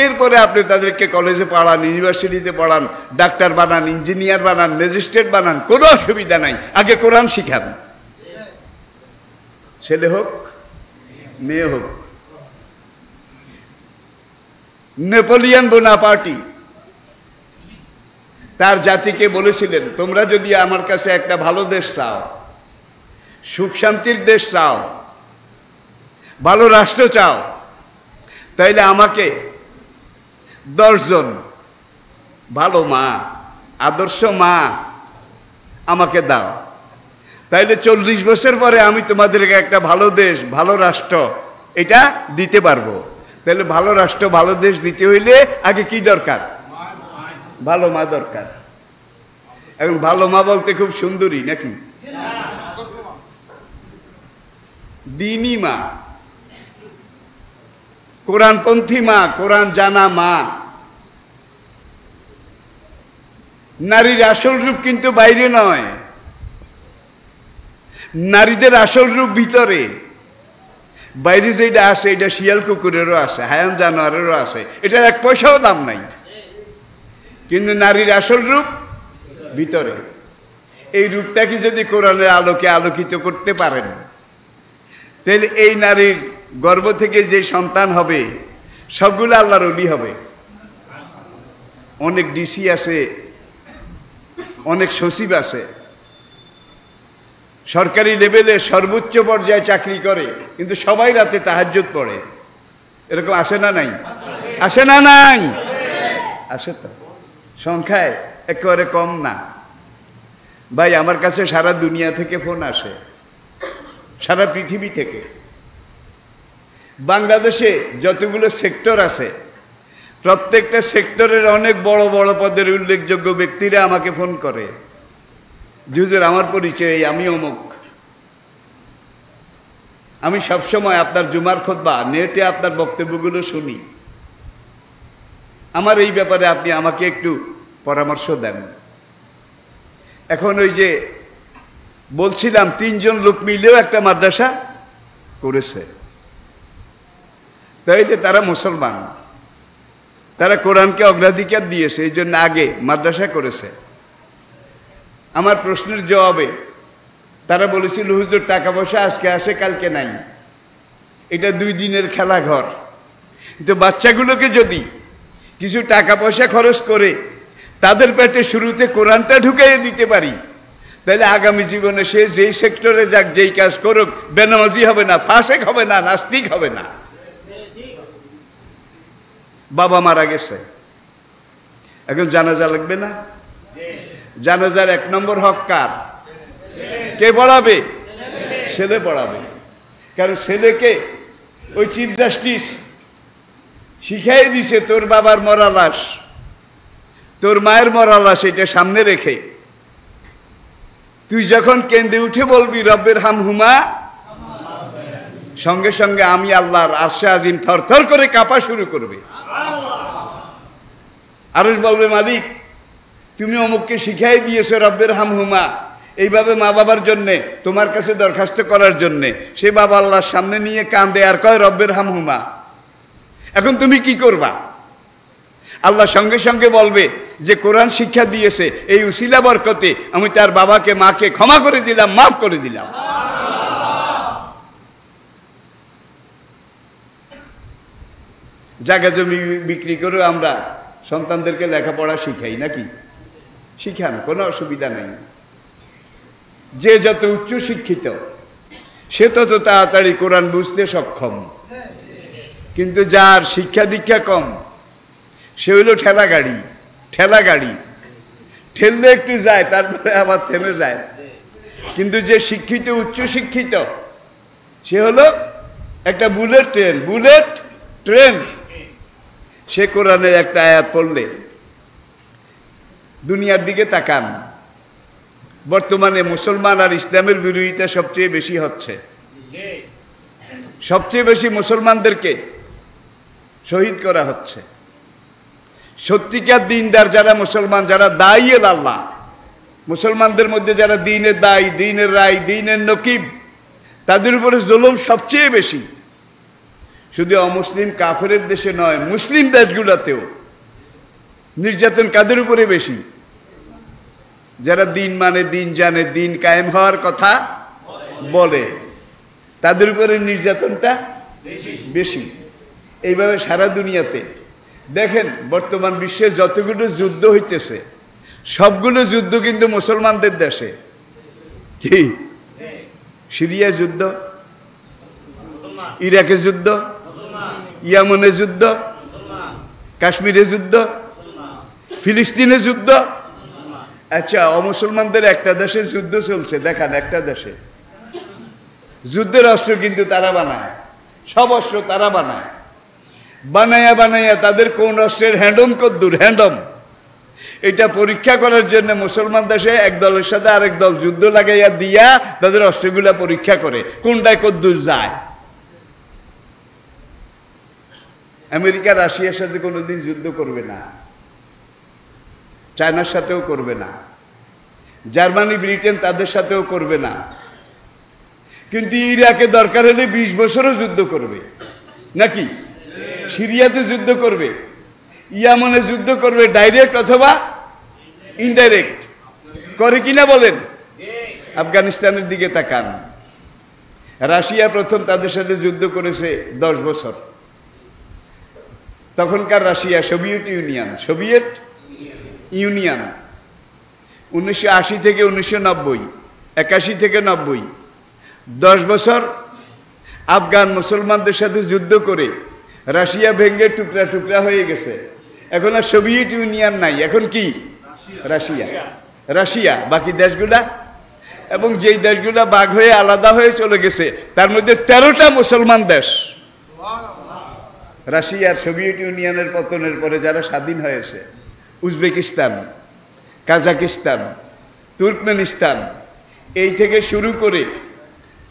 S1: এরপরে আপনি তাদেরকে কলেজে পড়ান, ইউনিভার্সিটিতে পড়ান, ডাক্তার বানান, ইঞ্জিনিয়ার বানান, ম্যাজিস্ট্রেট বানান, কোনো অসুবিধা নাই। আগে কোরআন শিখান, ছেলে হোক মেয়ে হোক। নেপোলিয়ন বোনাপার্টি তার জাতিকে বলেছিলেন, তোমরা যদি আমার কাছে একটা ভালো দেশ চাও, সুখ শান্তির দেশ চাও, ভালো রাষ্ট্র চাও, তাইলে আমাকে 10 জন ভালো মা, আদর্শ মা আমাকে দাও, তাইলে 40 বছর পরে আমি তোমাদেরকে একটা ভালো দেশ, ভালো রাষ্ট্র এটা দিতে পারবো। তাহলে ভালো রাষ্ট্র, ভালো দেশ দিতে হইলে আগে কি দরকার? ভালো মা দরকার। এখন ভালো মা বলতে খুব সুন্দরী নাকি? দিনী মা, কোরআনপন্থী মা, কোরআন জানা মা। নারীর আসল রূপ কিন্তু বাইরে নয়, নারীদের আসল রূপ ভিতরে। বাইরে যেটা আছে এটা শিয়াল কুকুরেরও আছে, হায়ান জানোয়ারেরও আছে, এটার 1 পয়সাও দাম নাই। কিন্তু নারীর আসল রূপ ভিতরে। এই রূপটাকে যদি কোরআনের আলোকে আলোকিত করতে পারেন, তাহলে এই নারীর গর্ভ থেকে যে সন্তান হবে সবগুলো আল্লাহর ওলি হবে। অনেক ডিসি আছে, অনেক সচিব আছে, সরকারি লেভেলে সর্বোচ্চ পর্যায়ে চাকরি করে, কিন্তু সবাই রাতে তাহাজ্জুদ পড়ে। এরকম আসে না নাই? আসে না নাই? আসে তো, সংখ্যায় একেবারে কম না। ভাই, আমার কাছে সারা দুনিয়া থেকে ফোন আসে, সারা পৃথিবী থেকে। বাংলাদেশে যতগুলো সেক্টর আছে, প্রত্যেকটা সেক্টরের অনেক বড় বড় পদের উল্লেখযোগ্য ব্যক্তিরা আমাকে ফোন করে, হুজুর আমার পরিচয়, আমি অমুক। আমি সবসময় আপনার জুমার খুতবা, নেটে আপনার বক্তব্যগুলো শুনি। আমার এই ব্যাপারে আপনি আমাকে একটু পরামর্শ দেন। এখন ওই যে বলছিলাম 3 জন লোক মিলেও একটা মাদ্রাসা করেছে, তাইলে তারা মুসলমান, তারা কোরআনকে অগ্রাধিকার দিয়েছে, এই জন্য আগে মাদ্রাসা করেছে। আমার প্রশ্নের জবাবে তারা বলেছিল, হুজুর টাকা পয়সা আজকে আসে কালকে নাই, এটা 2 দিনের খেলা ঘর। কিন্তু বাচ্চাগুলোকে যদি কিছু টাকা পয়সা খরচ করে তাদের পেটে শুরুতে কোরআনটা ঢুকাইয়ে দিতে পারি, তাহলে আগামী জীবনে সে যেই সেক্টরে যাক, যেই কাজ করুক, বেনামাজি হবে না, ফাসেক হবে না, নাস্তিক হবে না। বাবা মারা গেছে, এখন জানাজা লাগবে না? জানাজার 1 নম্বর হক কার? কে পড়াবে? ছেলে পড়াবে। কারণ ছেলেকে ওই চিফ জাস্টিস শিখাই দিছে, তোর বাবার মরা লাশ, তোর মায়ের মরা লাশ, এটা সামনে রেখে তুই যখন কেঁদে উঠে বলবি রব্বের হামহুমা, সঙ্গে সঙ্গে আমি আল্লাহর আরশে আজিম থরথর করে কাঁপা শুরু করবে। আরশ বলবে, মালিক তুমি অমুককে শিখাই দিয়েছো রব্বের হামহুমা, এইভাবে মা বাবার জন্যে তোমার কাছে দরখাস্ত করার জন্যে। সে বাবা আল্লাহর সামনে নিয়ে কাঁদে আর কয় রব্বের হামহুমা। এখন তুমি কি করবা? আল্লাহ সঙ্গে সঙ্গে বলবে যে কোরআন শিক্ষা দিয়েছে, এই উসিলা বরকতে আমি তার বাবাকে মাকে ক্ষমা করে দিলাম, মাফ করে দিলাম। জায়গা জমি বিক্রি করে আমরা সন্তানদেরকে লেখাপড়া শিখাই নাকি? শিখান, কোনো অসুবিধা নেই। যে যত উচ্চ শিক্ষিত সে তত তাড়াতাড়ি কোরআন বুঝতে সক্ষম, কিন্তু যার শিক্ষা দীক্ষা কম সে হইল ঠেলা গাড়ি। ঠেলা গাড়ি ঠেললে একটু যায়, তারপরে আবার থেমে যায়। কিন্তু যে শিক্ষিত, উচ্চ শিক্ষিত, সে হলো একটা বুলেট ট্রেন। Bullet train. সে কোরআনের একটা আয়াত পড়লে, দুনিয়ার দিকে তাকান, বর্তমানে মুসলমান আর ইসলামের বিরোধিতা সবচেয়ে বেশি হচ্ছে। সবচেয়ে বেশি মুসলমানদেরকে শহীদ করা হচ্ছে। সত্যিকার দিনদার যারা মুসলমান, যারা দায়ী আল্লাহ, মুসলমানদের মধ্যে যারা দ্বীনের দায়ী, দ্বীনের রায়, দ্বীনের নকিব, তাদের উপরে জুলুম সবচেয়ে বেশি। শুধু অমুসলিম কাফেরের দেশে নয়, মুসলিম দেশগুলোতেও নির্যাতন কাদের উপরে বেশি? যারা দিন মানে, দিন জানে, দিন কায়েম হওয়ার কথা বলে, তাদের উপরে নির্যাতনটা বেশি। এইভাবে সারা দুনিয়াতে দেখেন, বর্তমান বিশ্বে যতগুলো যুদ্ধ হইতেছে সবগুলো যুদ্ধ কিন্তু মুসলমানদের দেশে। কি? সিরিয়া যুদ্ধ, ইরাকে যুদ্ধ, ইয়ামনে যুদ্ধ, কাশ্মীরে যুদ্ধ, ফিলিস্তিনে যুদ্ধ। আচ্ছা, অমুসলমানদের একটা দেশে যুদ্ধ চলছে, দেখান একটা দেশে। যুদ্ধের অস্ত্র কিন্তু তারা বানায়, সব অস্ত্র তারা বানায়। বানাইয়া তাদের কোন অস্ত্রের হ্যান্ডম কদ্দুর, হ্যান্ডম, এটা পরীক্ষা করার জন্য মুসলমান দেশে এক দলের সাথে আরেক দল যুদ্ধ লাগাইয়া দিয়া তাদের অস্ত্রগুলা পরীক্ষা করে কোনটায় কদ্দুর যায়। আমেরিকা রাশিয়ার সাথে কোনোদিন যুদ্ধ করবে না, চায়নার সাথেও করবে না, জার্মানি ব্রিটেন তাদের সাথেও করবে না। কিন্তু ইরাকে দরকার হলে 20 বছরও যুদ্ধ করবে, নাকি? সিরিয়াতে যুদ্ধ করবে, ইয়ামনে যুদ্ধ করবে, ডাইরেক্ট অথবা ইনডাইরেক্ট। করে কিনা বলেন? আফগানিস্তানের দিকে তাকান, রাশিয়া প্রথম তাদের সাথে যুদ্ধ করেছে 10 বছর। তখনকার রাশিয়া সোভিয়েত ইউনিয়ন 1980 থেকে 1990, 81 থেকে 90, 10 বছর আফগান মুসলমানদের সাথে যুদ্ধ করে রাশিয়া ভেঙে টুকরা টুকরা হয়ে গেছে। এখন আর সোভিয়েত ইউনিয়ন নাই, এখন কি? রাশিয়া বাকি দেশগুলা, এবং যেই দেশগুলা ভাগ হয়ে আলাদা হয়ে চলে গেছে তার মধ্যে 13টা মুসলমান দেশ। রাশিয়ার সোভিয়েত ইউনিয়নের পতনের পরে যারা স্বাধীন হয়েছে, উজবেকিস্তান, কাজাকিস্তান, তুর্কমেনিস্তান, এই থেকে শুরু করে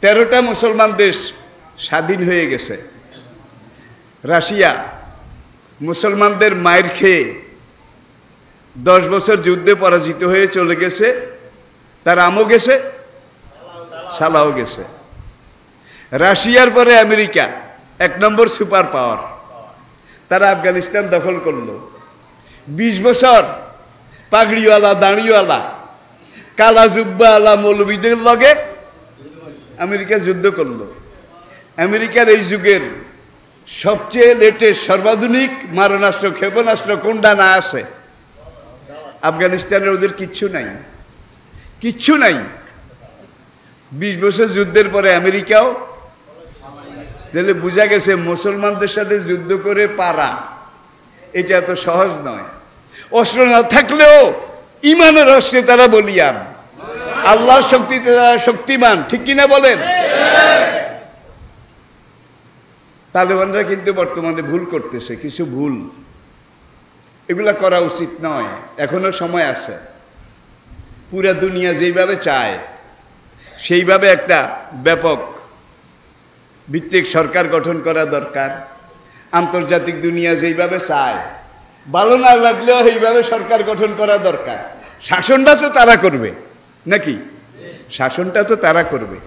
S1: 13টা মুসলমান দেশ স্বাধীন হয়ে গেছে। রাশিয়া মুসলমানদের মায়ের খেয়ে 10 বছর যুদ্ধে পরাজিত হয়ে চলে গেছে, তার আমও গেছে, সালাও গেছে। রাশিয়ার পরে আমেরিকা 1 নম্বর সুপার পাওয়ার, তারা আফগানিস্তান দখল করলো। 20 বছর পাগড়িওয়ালা, দাঁড়িওয়ালা, কালা জুব্বাওয়ালা মৌলবীদের লগে আমেরিকা যুদ্ধ করলো। আমেরিকার এই যুগের সবচেয়ে লেটেস্ট সর্বাধুনিক মারণাস্ত্র, ক্ষেপণাস্ত্র কোনটা না আছে? আফগানিস্তানের ওদের কিচ্ছু নাই, কিচ্ছু নাই। 20 বছর যুদ্ধের পরে আমেরিকাও, তাহলে বোঝা গেছে মুসলমানদের সাথে যুদ্ধ করে পারা এটা এত সহজ নয়। অস্ত্র না থাকলেও ইমানের অস্ত্রে তারা বলিয়ান, আল্লাহর শক্তিতে তারা শক্তিমান, ঠিক কিনা বলেন? তালেবানরা কিন্তু বর্তমানে ভুল করতেছে, কিছু ভুল, এগুলা করা উচিত নয়, এখনো সময় আছে। পুরা দুনিয়া যেইভাবে চায় সেইভাবে একটা ব্যাপক ভিত্তিক সরকার গঠন করা দরকার। আন্তর্জাতিক দুনিয়া যেইভাবে চায়, ভালো না লাগলেও এইভাবে সরকার গঠন করা দরকার। শাসনটা তো তারা করবে, নাকি? শাসনটা তো তারা করবে,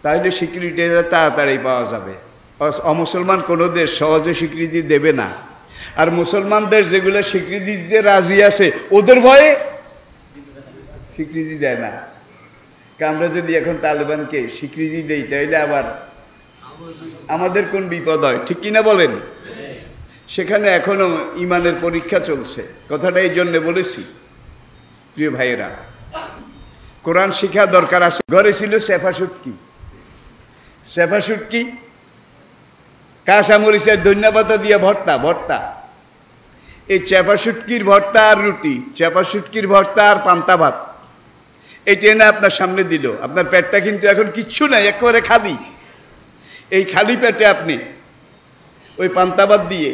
S1: তাহলে স্বীকৃতি তাড়াতাড়ি পাওয়া যাবে। অমুসলমান কোনো দেশ সহজে স্বীকৃতি দেবে না। আর মুসলমান দেশ যেগুলো স্বীকৃতি দিতে রাজি আছে ওদের ভয়ে স্বীকৃতি দেয় না। আমরা যদি এখন তালেবানকে স্বীকৃতি দেই তাহলে আবার আমাদের কোন বিপদ হয়, ঠিক কিনা বলেন? সেখানে এখনো ইমানের পরীক্ষা চলছে, কথাটা এই জন্যে বলেছি। প্রিয় ভাইয়েরা, কোরআন শিক্ষা দরকার আছে। ঘরে ছিল সেফা শুটকি, কাঁচা মরিচের ধন্যবাদ দিয়ে ভর্তা। এই চেপা শুটকির ভর্তা আর রুটি, চেপা শুটকির ভর্তা আর পান্তা ভাত, এটা এনে আপনার সামনে দিল। আপনার পেটটা কিন্তু এখন কিচ্ছু নাই, একেবারে খালি। এই খালি পেটে আপনি ওই পান্তা ভাত দিয়ে,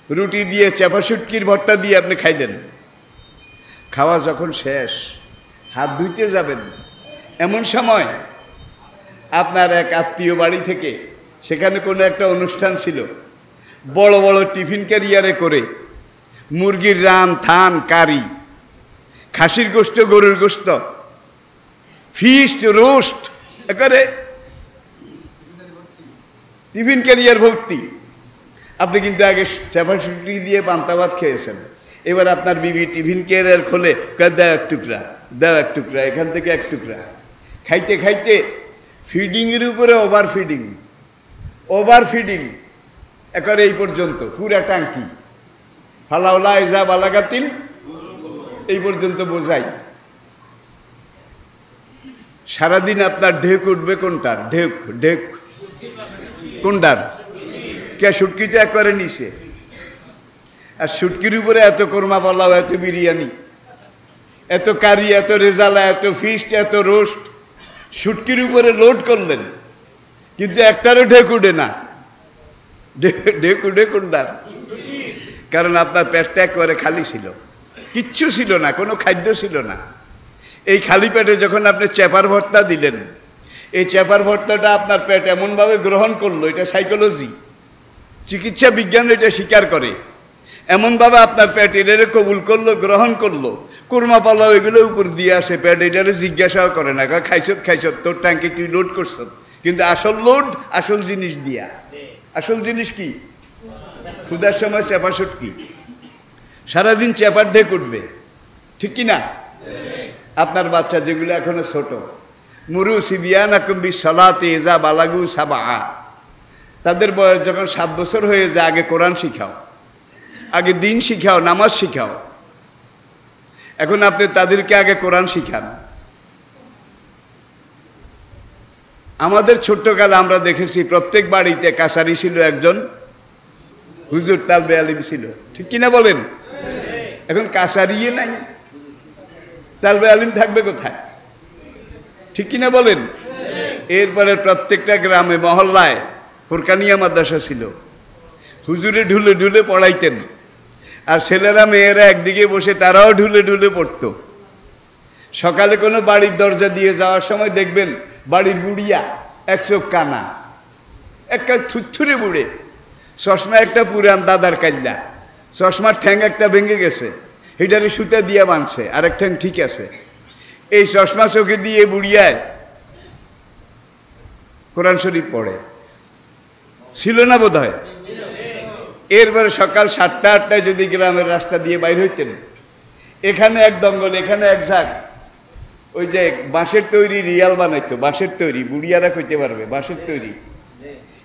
S1: রুটি দিয়ে, চেপা শুটকির ভর্তা দিয়ে আপনি খাইলেন। খাওয়া যখন শেষ, হাত ধুইতে যাবেন, এমন সময় আপনার এক আত্মীয় বাড়ি থেকে, সেখানে কোনো একটা অনুষ্ঠান ছিল, বড় বড় টিফিন ক্যারিয়ারে করে মুরগির রান, থান, কারি, খাসির গোস্ত, গরুর গোস্ত, ফিস্ট, রোস্ট, একেবারে টিফিন ক্যারিয়ার ভর্তি। আপনি কিন্তু আগে চাপা শুটকি দিয়ে পান্তা ভাত খেয়েছেন, এবার আপনার বিবি টিফিন ক্যারিয়ার খোলে, দাও এক টুকরা, দাও এক টুকরা, এখান থেকে এক টুকরা। খাইতে খাইতে ফিডিংয়ের উপরে ওভার ফিডিং একবার এই পর্যন্ত পুরা টাঙ্কি, ফালাউলা ইজা বালাগাতিল এই পর্যন্ত বোঝাই। সারাদিন আপনার ঢেক উঠবে কোনটার? ঢেক কোনটার? কে শুটকিতে একবারে নিচে, আর শুটকির উপরে এত কোরমা পোলাও, এত বিরিয়ানি, এত কারি, এত রেজালা, এত ফিস্ট, এত রোস্ট শুটকির উপরে লোড করলেন, কিন্তু একটারও ঢেক উঠে না। ঢেক উঠে কোনটার? কারণ আপনার পেটটা একবারে খালি ছিল, কিচ্ছু ছিল না, কোনো খাদ্য ছিল না। এই খালি পেটে যখন আপনি চেপার ভর্তা দিলেন, এই চেপার ভর্তাটা আপনার পেট এমনভাবে গ্রহণ করলো, এটা সাইকোলজি, চিকিৎসা বিজ্ঞান এটা স্বীকার করে, এমনভাবে আপনার পেট এটারে কবুল করলো, গ্রহণ করলো। কুরমা পালাও এগুলো উপর দিয়ে আসে, পেট এটারে জিজ্ঞাসাও করে না, খাইছত তোর ট্যাঙ্কে তুই লোড করছ, কিন্তু আসল লোড আসল জিনিস দিয়া। আসল জিনিস কি? ক্ষুধার সময় চেপা শুটকি, সারাদিন চেপার ঢেক উঠবে, ঠিক কি না? আপনার বাচ্চা যেগুলো এখনো ছোট, মুরু সিবিয়ানাকুম বিসসালাতি ইযা বালাগু সাবআ, তাদের বয়স যখন 7 বছর হয়ে যায়, আগে কোরআন শিখাও, আগে দিন শিখাও, নামাজ শিখাও। এখন আপনি তাদেরকে আগে কোরআন শিখান। আমাদের ছোট্টকালে আমরা দেখেছি প্রত্যেক বাড়িতে কাছারি ছিল একজন, হুজুর তালবে আলিম ছিল, ঠিক কিনা বলেন? এখন কাছারিয়ে নাই, তালবে আলিম থাকবে কোথায়? ঠিক কিনা বলেন? এরপরে প্রত্যেকটা গ্রামে মহল্লায় ফুরকানিয়া মাদ্রাসা ছিল, হুজুরে ঢুলে ঢুলে পড়াইতেন, আর ছেলেরা মেয়েরা একদিকে বসে তারাও ঢুলে ঢুলে পড়তো। সকালে কোনো বাড়ির দরজা দিয়ে যাওয়ার সময় দেখবেন বাড়ির বুড়িয়া, এক চোখ কানা, একটা থুরথুরে বুড়ে, চশমা একটা পুরান দাদার কাল্লা, চশমার ঠ্যাং একটা ভেঙে গেছে, এটারে সুতা দিয়ে বাঁধছে, আর এক ঠ্যাং ঠিক আছে। এই চশমা চোখে দিয়ে বুড়িয়ায় কোরআন শরীফ পড়ে, ছিল না বোধ হয়? এরপরে সকাল 7টা-8টায় যদি গ্রামের রাস্তা দিয়ে বাইর হইতেন, এখানে এক দঙ্গল, এখানে এক ঝাঁক, ওই যে বাঁশের তৈরি রিয়াল বানাইতো, বাঁশের তৈরি, বুড়িয়ারা কইতে পারবে, বাঁশের তৈরি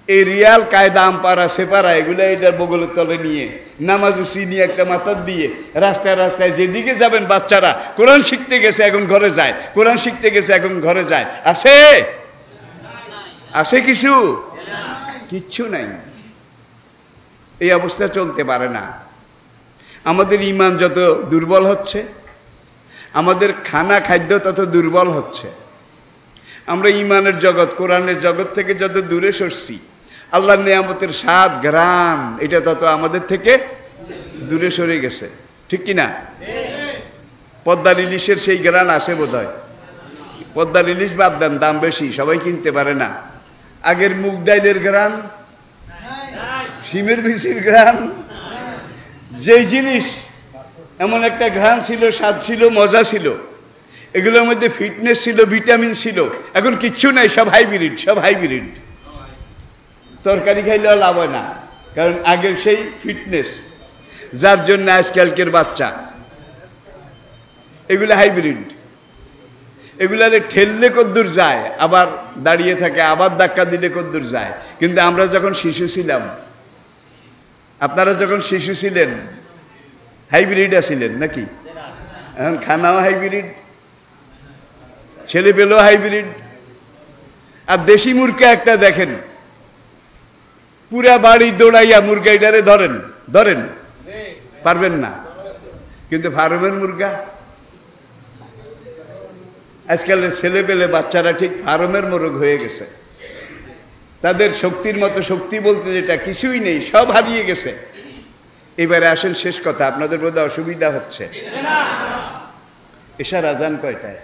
S1: এই রিয়াল, কায়দা, আমপারা, সেপারা, এগুলো এটার বগলের তলে নিয়ে নামাজে চিনি একটা মাথার দিয়ে রাস্তায় রাস্তায় যেদিকে যাবেন বাচ্চারা কোরআন শিখতে গেছে এখন ঘরে যায়, কোরআন শিখতে গেছে এখন ঘরে যায়। আছে? আছে কিছু? কিচ্ছু নাই। এই অবস্থা চলতে পারে না। আমাদের ঈমান যত দুর্বল হচ্ছে, আমাদের খাদ্য তত দুর্বল হচ্ছে। আমরা ঈমানের জগৎ, কোরআনের জগৎ থেকে যত দূরে সরছি, আল্লাহর নিয়ামতের স্বাদ, ঘ্রাণ, এটা তত আমাদের থেকে দূরে সরে গেছে, ঠিক কি না? পদ্মার ইলিশের সেই ঘ্রাণ আসে বোধ হয়? পদ্মার ইলিশ বাদ দেন, দাম বেশি, সবাই কিনতে পারে না। আগের মুগ ডাইলের ঘ্রাণ, শিমের বিচির ঘ্রাণ, যেই জিনিস এমন একটা ঘ্রাণ ছিল, স্বাদ ছিল, মজা ছিল, এগুলোর মধ্যে ফিটনেস ছিল, ভিটামিন ছিল, এখন কিচ্ছু নাই, সব হাইব্রিড, সব হাইব্রিড। তরকারি খাইলেও লাভ হয় না, কারণ আগের সেই ফিটনেস, যার জন্য আজকালকের বাচ্চা এগুলো হাইব্রিড। এগুলারে ঠেললে কদ্দূর যায়, আবার দাঁড়িয়ে থাকে, আবার ধাক্কা দিলে কদ্দূর যায়। কিন্তু আমরা যখন শিশু ছিলাম, আপনারা যখন শিশু ছিলেন, হাইব্রিড ছিলেন নাকি? এখন খানাও হাইব্রিড, ছেলে পেলেও হাইব্রিড। আর দেশি মুরগা একটা দেখেন, পুরা বাড়ি দৌড়াইয়া মুরগাইটারে ধরেন, ধরেন পারবেন না, কিন্তু ফার্মের মুরগা, আজকালের ছেলে পেলে বাচ্চারা ঠিক ফার্মের মোরগ হয়ে গেছে। তাদের শক্তির মতো শক্তি বলতে যেটা কিছুই নেই, সব হারিয়ে গেছে। এবারে আসেন শেষ কথা, আপনাদের বোধহয় অসুবিধা হচ্ছে। এশার আজান কয়টায়?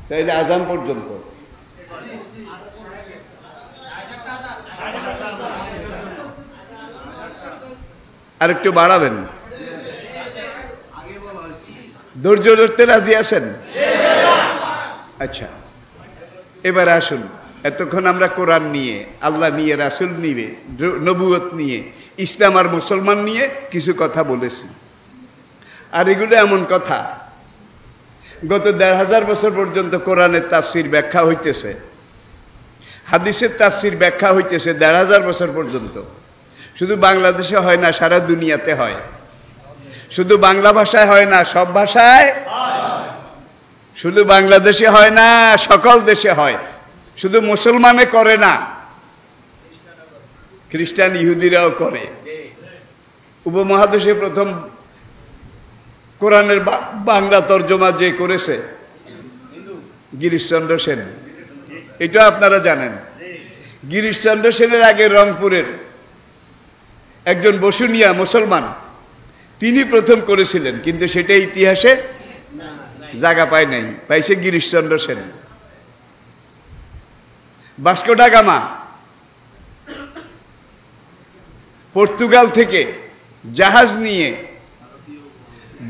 S1: তাইলে আজান পর্যন্ত আর একটু বাড়াবেন, ধৈর্য ধরতে রাজি আছেন? আচ্ছা, এবার আসুন, এতক্ষণ আমরা কোরআন নিয়ে, আল্লাহ নিয়ে, রাসূল নিয়ে, নবুয়ত নিয়ে, ইসলাম আর মুসলমান নিয়ে কিছু কথা বলেছি। আর এগুলো এমন কথা, গত ১৫০০ বছর পর্যন্ত কোরআনের তাফসির ব্যাখ্যা হইতেছে, হাদিসের তাফসির ব্যাখ্যা হইতেছে ১৫০০ বছর পর্যন্ত। শুধু বাংলাদেশে হয় না, সারা দুনিয়াতে হয়। শুধু বাংলা ভাষায় হয় না, সব ভাষায়। শুধু বাংলাদেশে হয় না, সকল দেশে হয়। শুধু মুসলমানে করে না, খ্রিস্টান ইহুদিরাও করে। উপমহাদেশে প্রথম কোরআনের বাংলা তর্জমা যে করেছে গিরিশচন্দ্র সেন, এটা আপনারা জানেন। গিরিশচন্দ্র সেনের আগে রংপুরের একজন বসুনিয়া মুসলমান, তিনি প্রথম করেছিলেন, কিন্তু সেটা ইতিহাসে জায়গা পায় নাই, পাইছে Girishchandra Sen. Vasco da Gama Portugal থেকে জাহাজ নিয়ে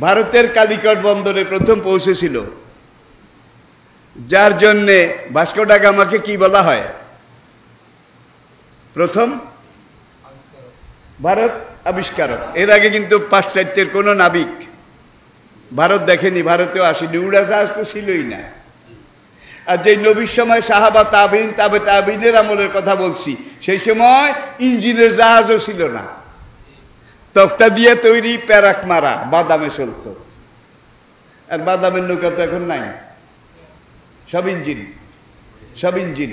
S1: ভারতের কালিকট বন্দরে প্রথম পৌঁছেছিল, যার জন্যে ভাস্কো ডা গামাকে কি বলা হয়? প্রথম ভারত আবিষ্কারক। এর আগে কিন্তু পাশ্চাত্যের কোনো নাবিক ভারত দেখেনি, ভারতেও আসেনি, উড়াজাহাজ তো ছিলই না। আর যে নবীর সময় সাহাবা তাবিন, তাবে তাবিনের আমলের কথা বলছি, সেই সময় ইঞ্জিনের জাহাজও ছিল না, তক্তা দিয়ে তৈরি প্যারাক মারা বাদামে চলতো। আর বাদামের নৌকা তো এখন নাই, সব ইঞ্জিন, সব ইঞ্জিন।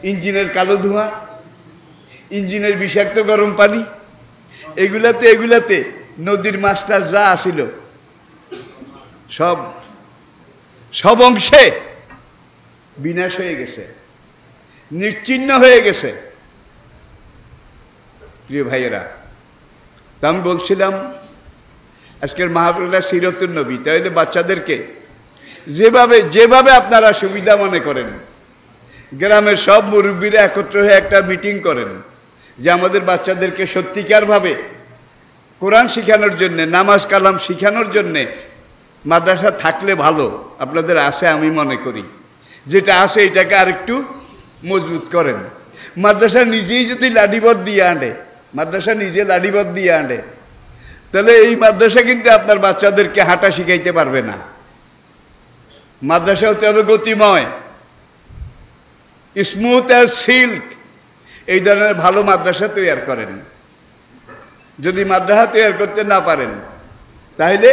S1: ইঞ্জিনের কালো ধোঁয়া, ইঞ্জিনের বিষাক্ত গরম পানি, এগুলাতে নদীর মাছটা যা আসিল সব অংশে বিনাশ হয়ে গেছে, নিশ্চিহ্ন হয়ে গেছে। প্রিয় ভাইয়েরা, তা আমি বলছিলাম আজকের মাহফিলটা সিরাতুন নবী, তাহলে বাচ্চাদেরকে যেভাবে আপনারা সুবিধা মনে করেন, গ্রামের সব মুরব্বীরা একত্র হয়ে একটা মিটিং করেন যে আমাদের বাচ্চাদেরকে সত্যিকারভাবে কোরআন শিখানোর জন্যে, নামাজ কালাম শিখানোর জন্যে মাদ্রাসা থাকলে ভালো। আপনাদের আছে আমি মনে করি, যেটা আছে এটাকে আরেকটু মজবুত করেন। মাদ্রাসা নিজেই যদি লাঠিবদ্ধ দিয়ে আনে, মাদ্রাসা নিজে লাঠিবদ্ধ দিয়ে আনে, তাহলে এই মাদ্রাসা কিন্তু আপনার বাচ্চাদেরকে হাঁটা শিখাইতে পারবে না। মাদ্রাসা হতে হবে গতিময়, স্মুথ অ্যাজ সিল্ক। এই ধরনের ভালো মাদ্রাসা তৈরি করেন। যদি মাদ্রাসা তৈরি করতে না পারেন, তাহলে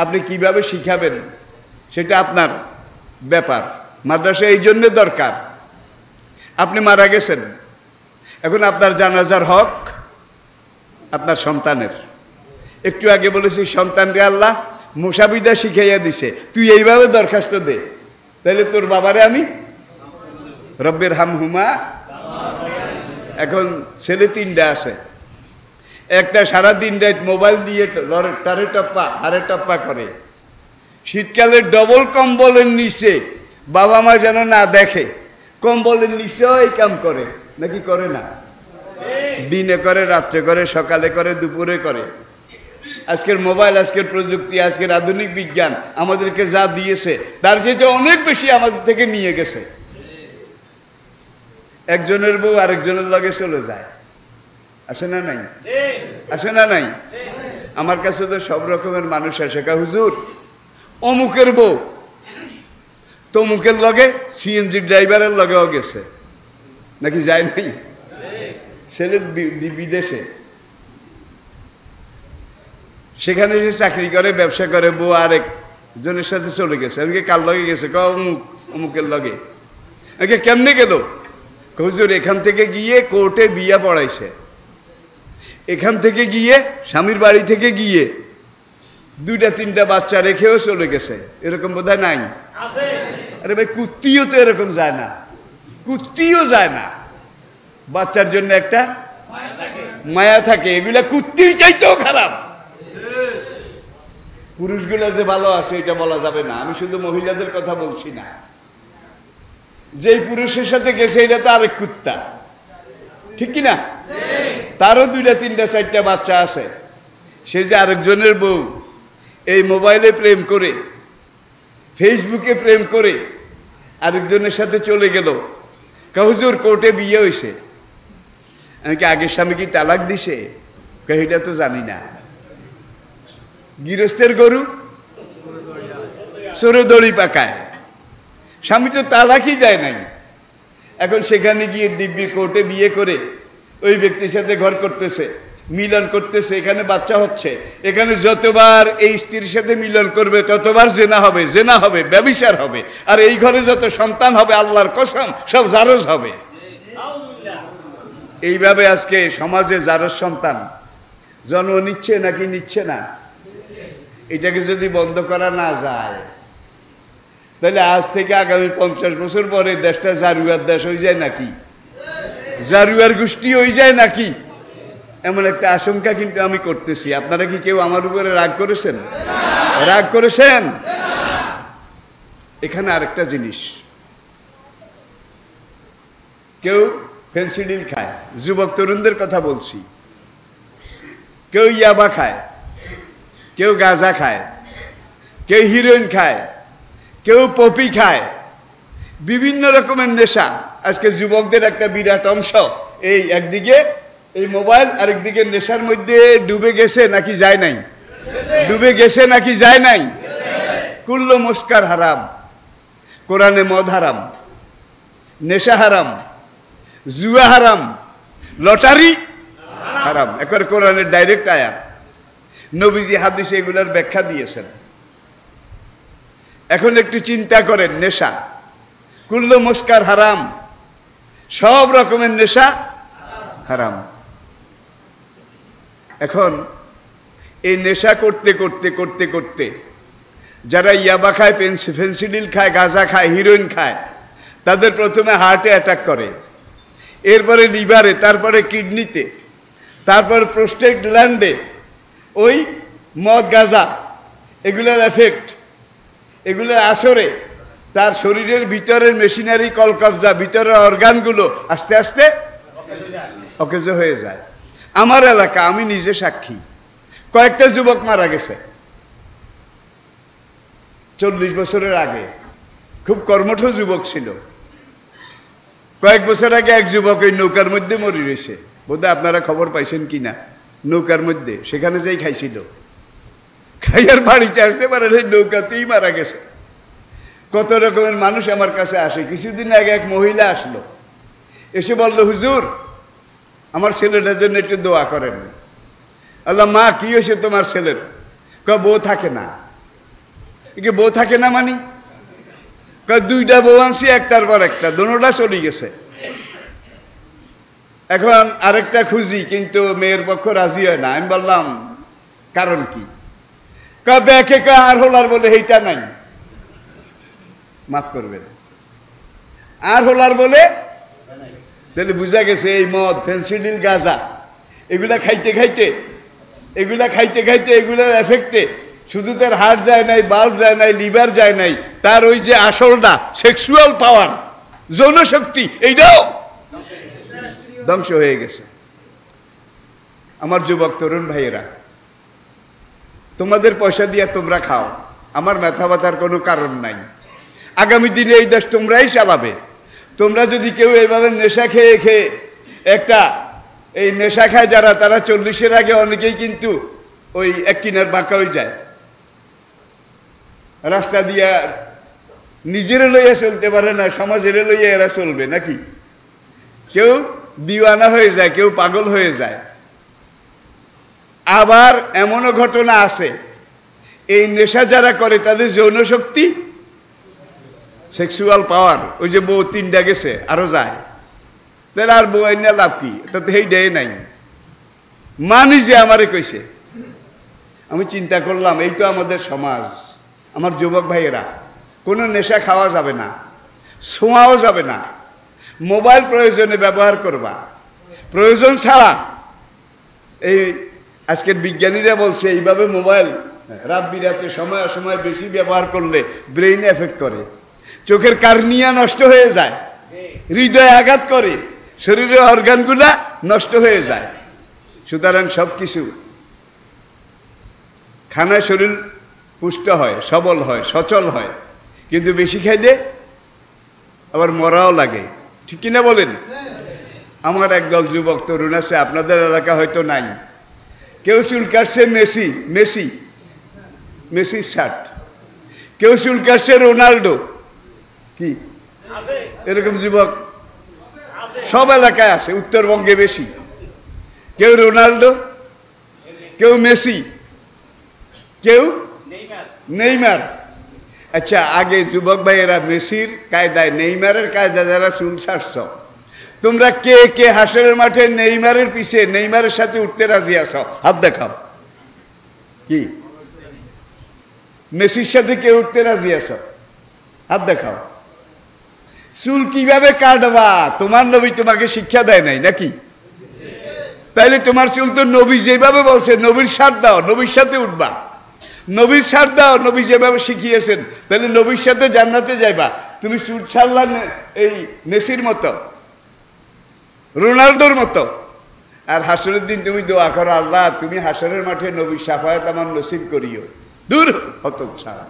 S1: আপনি কিভাবে শিখাবেন সেটা আপনার ব্যাপার। মাদ্রাসা এই জন্য দরকার, আপনি মারা গেছেন, এখন আপনার জানাজার হক আপনার সন্তানের। একটু আগে বলেছি সন্তানকে আল্লাহ মুসাবিদা শিখাইয়া দিছে, তুই এইভাবে দরখাস্ত দে, তাহলে তোর বাবারে আমি রব্বের হামহুমা। এখন ছেলে 3টা আছে, একটা সারাদিন রাত মোবাইল দিয়ে টারে টপ্পা হারে টপ্পা করে, শীতকালে ডবল কম্বলের নিচে বাবা মা যেন না দেখে, কম্বলের নিচেও এই কাম করে, নাকি করে না? দিনে করে, রাত্রে করে, সকালে করে, দুপুরে করে। আজকের মোবাইল, আজকের প্রযুক্তি, আজকের আধুনিক বিজ্ঞান আমাদেরকে যা দিয়েছে তার চেয়ে অনেক বেশি আমাদের থেকে নিয়ে গেছে। একজনের বউ আরেকজনের লগে চলে যায়, আসে না নাই? আসে না নাই? আমার কাছে তো সব রকমের মানুষ আসে, হুজুর অমুকের বউ তমুকের লগে, সিএনজি ড্রাইভারের লগেও গেছে, নাকি যায় নাই? ছেলে বিদেশে, সেখানে সে চাকরি করে, ব্যবসা করে, বউ আরেকজনের সাথে চলে গেছে। আমাকে কার লগে গেছে? অমুকের লগে। আমাকে কেমনে গেল? হুজুর এখান থেকে গিয়ে কোর্টে বিয়া পড়াইছে, এখান থেকে গিয়ে স্বামীর বাড়ি থেকে গিয়ে 2-3টা বাচ্চা রেখেও চলে গেছে। এরকম বোধহয় নাই? আরে ভাই, কুত্তিও তো এরকম যায় না, কুত্তিও যায় না। বাচ্চার জন্য একটা মায়া থাকে, এগুলা কুত্তির চাইতেও খারাপ। পুরুষগুলা যে ভালো আছে এটা বলা যাবে না, আমি শুধু মহিলাদের কথা বলছি না। যেই পুরুষের সাথে গেছে এটা তো আরেক কুত্তা, ঠিক কিনা? তারও 2-3-4টা বাচ্চা আছে, সে যে আরেকজনের বউ। এই মোবাইলে প্রেম করে, ফেসবুকে প্রেম করে আরেকজনের সাথে চলে গেল, হুজুর কোর্টে বিয়ে হয়েছে। আমি কি আগের স্বামী কি তালাক দিছে? এটা তো জানি না। গৃহস্থের গরু সরে দড়ি পাকায়, স্বামী তো তালাকই দেয় নাই। এখন সেখানে গিয়ে দিব্যি কোর্টে বিয়ে করে ওই ব্যক্তির সাথে ঘর করতেছে, মিলন করতেছে, এখানে বাচ্চা হচ্ছে। এখানে যতবার এই স্ত্রীর সাথে মিলন করবে ততবার জেনা হবে, জেনা হবে, ব্যভিচার হবে। আর এই ঘরে যত সন্তান হবে আল্লাহর কসম সব জারজ হবে। এইভাবে আজকে সমাজে জারজ সন্তান জন্ম নিচ্ছে নাকি নিচ্ছে না? এটাকে যদি বন্ধ করা না যায় তাহলে আজ থেকে আগামী 50 বছর পরে দেশটা জারুয়ার দেশ হয়ে যায় নাকি, জারুয়ার গোষ্ঠী হয়ে যায় নাকি, এমন একটা আশঙ্কা কিন্তু আমি করতেছি। আপনারা কি কেউ আমার উপরে রাগ করেছেন? রাগ করেছেন? এখানে আরেকটা জিনিস, কেউ ফেন্সিডিল খায়, যুবক তরুণদের কথা বলছি। কেউ ইয়াবা খায়, কেউ গাঁজা খায়, কেউ হিরোইন খায়, কেউ পপি খায়, বিভিন্ন রকমের নেশা। আজকে যুবকদের একটা বিরাট অংশ এই একদিকে এই মোবাইল, আরেকদিকে নেশার মধ্যে ডুবে গেছে নাকি যায় নাই? ডুবে গেছে নাকি যায় নাই? কুল্লু মুস্কার হারাম, কোরআনে মদ হারাম, নেশা হারাম, জুয়া হারাম, লটারি হারাম। একবার কোরআনের ডাইরেক্ট আয়াত, নবীজি হাদিসে এগুলার ব্যাখ্যা দিয়েছেন। এখন একটু চিন্তা করেন, নেশা কুল্লু মুস্কার হারাম, সব রকমের নেশা হারাম। এখন এই নেশা করতে করতে করতে করতে যারা ইয়াবা খায়, ফেন্সিডিল খায়, গাঁজা খায়, হিরোইন খায়, তাদের প্রথমে হার্টে অ্যাটাক করে, এরপরে লিভারে, তারপরে কিডনিতে, তারপর প্রোস্টেট গ্ল্যান্ডে ওই মদ গাঁজা এগুলোর এফেক্ট, এগুলোর আসরে তার শরীরের ভিতরের মেশিনারি কলকবজা, ভিতরের অর্গানগুলো আস্তে আস্তে অকেজ হয়ে যায়। আমার এলাকা, আমি নিজে সাক্ষী, কয়েকটা যুবক মারা গেছে 40 বছরের আগে। খুব কর্মঠ যুবক ছিল। কয়েক বছর আগে এক যুবক ওই নৌকার মধ্যে মরে রয়েছে, বোধহয় আপনারা খবর পাইছেন কিনা। নৌকার মধ্যে সেখানে যেই খাইছিল, খাইয়ার বাড়িতে আসতে পারে নৌকাতেই মারা গেছে। কত রকমের মানুষ আমার কাছে আসে। কিছুদিন আগে এক মহিলা আসলো, এসে বলল, হুজুর আমার ছেলেটার জন্য একটু দোয়া করেন। আল্লাহ, মা কি হয়েছে তোমার ছেলের? বউ থাকে না। বউ থাকে না মানি? দুইটা বউ আনছি, একটার পর একটা, দোনোটা চলে গেছে। এখন আরেকটা খুঁজি, কিন্তু মেয়ের পক্ষ রাজি হয় না। আমি বললাম কারণ কি? ব্যাকে আর হোলার বলে এইটা নাই, মাফ করবেন, আর হোলার বলে। তাহলে বুঝা গেছে এই মদ, ফেন্সিডিল, গাঁজা এগুলা খাইতে খাইতে এগুলার এফেক্টে শুধু তার হার্ট যায় নাই, বাল্ব যায় নাই, লিভার যায় নাই, তার ওই যে আসলটা সেক্সুয়াল পাওয়ার, যৌন শক্তি, এইটাও ধ্বংস হয়ে গেছে। আমার যুবক তরুণ ভাইয়েরা, তোমাদের পয়সা দিয়ে তোমরা খাও, আমার মাথা ব্যথার কোনো কারণ নাই। আগামী দিনে এই দেশ তোমরাই চালাবে। তোমরা যদি কেউ এইভাবে নেশা খেয়ে খেয়ে একটা, এই নেশা খায় যারা, তারা 40-এর আগে অনেকেই কিন্তু ওই এক কিনার বাঁকা হয়ে যায়। রাস্তা দিয়া নিজের লইয়া চলতে পারে না, সমাজের লইয়া এরা চলবে নাকি? কেউ দিওয়ানা হয়ে যায়, কেউ পাগল হয়ে যায়। আবার এমনও ঘটনা আছে, এই নেশা যারা করে তাদের যৌন শক্তি, সেক্সুয়াল পাওয়ার, ওই যে বউ 3টা গেছে আরো যায়, তাহলে আর বউ আইনা লাভ কি? এটা তো সেই দেয় নাই। মা নিজে আমারে কইছে। আমি চিন্তা করলাম, এই তো আমাদের সমাজ। আমার যুবক ভাইয়েরা, কোনো নেশা খাওয়া যাবে না, ছোঁয়াও যাবে না। মোবাইল প্রয়োজনে ব্যবহার করবা, প্রয়োজন ছাড়া। এই আজকের বিজ্ঞানীরা বলছে এইভাবে মোবাইল রাত বিরাতে সময় অসময় বেশি ব্যবহার করলে ব্রেইন এফেক্ট করে, চোখের কার্নিয়া নষ্ট হয়ে যায়, হৃদয়ে আঘাত করে, শরীরের অর্গানগুলা নষ্ট হয়ে যায়। সুতরাং সব কিছু খানায় শরীর পুষ্ট হয়, সবল হয়, সচল হয়, কিন্তু বেশি খাইলে আবার মরাও লাগে, ঠিক কিনা বলেন? আমার একদল যুবক তরুণ আছে, আপনাদের এলাকা হয়তো নাই, কেউ চুল কাটছে মেসি, মেসি মেসির শার্ট, কেউ চুল কাটছে রোনাল্ডো, কি এরকম যুবক সব এলাকায় আছে, উত্তরবঙ্গে বেশি। কেউ রোনাল্ডো, কেউ মেসি, কেউ নেইমার। আচ্ছা, আগে যুবক ভাইয়েরা মেসির কায়দায় নেইমারের কায়দায় যারা চুল ছাড়ছ, তোমরা কে কে হাসরের মাঠে নেইমারের পিছে নেইমারের সাথে উঠতে রাজি আছো? হাত দেখাও। কি মেসির সাথে কে উঠতে রাজি আছো? হাত দেখাও। চুল কিভাবে কাটবা তোমার নবী তোমাকে শিক্ষা দেয় নাই নাকি? তাইলে তোমার চুল তো নবী যেভাবে বলছে নবীর সাথ দাও, নবীর সাথে উঠবা, নবীর সাথ দাও, নবী যেভাবে শিখিয়েছেন, তাহলে নবীর সাথে জান্নাতে যাইবা। তুমি চুল ছাড়লা এই মেসির মতো, রোনাল্ডোর মতো, আর হাসরের দিন তুমি দোয়া করো, আল্লাহ তুমি হাসরের মাঠে নবীর শাফায়াত আমার নসিব করিও। দূর হতচ্ছাড়া।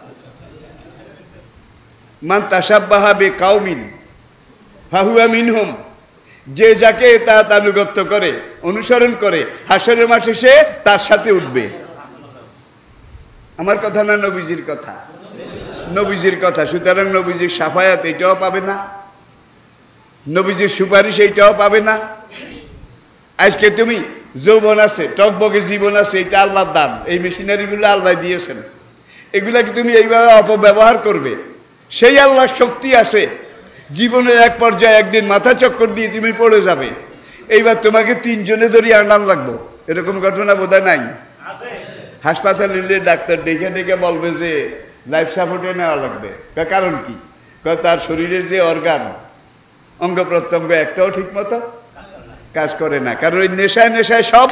S1: মান তাশাব্বাহা বিকাউমিন ফাহুয়া মিনহুম, যে যাকে তার আনুগত্য করে, অনুসরণ করে, হাসরের মাঠে সে তার সাথে উঠবে। আমার কথা না, নবীজির কথা, নবীজির কথা। সুতরাং নবীজির শাফায়াত এইটাও পাবে না, নবীজির সুপারিশ এইটাও পাবে না। আজকে তুমি যৌবন আছে, টকবকে জীবন আছে, এটা আল্লাহর দান, এই মেশিনারিগুলো আল্লাহ দিয়েছেন, এগুলাকে তুমি এইভাবে অপব্যবহার করবে। সেই আল্লাহর শক্তি আছে, জীবনের এক পর্যায়ে একদিন মাথা চক্কর দিয়ে তুমি পড়ে যাবে, এইবার তোমাকে তিনজনে ধরে আনান লাগবো, এরকম ঘটনা বোধহয় নাই? হাসপাতালে নিলে ডাক্তার দেখে দেখে বলবে যে লাইফ সাপোর্টে নেওয়া লাগবে। কারণ কি? তার শরীরের যে অর্গান, অঙ্গ প্রত্যঙ্গ একটাও ঠিক মতো কাজ করে না, কারণ ওই নেশায় নেশায় সব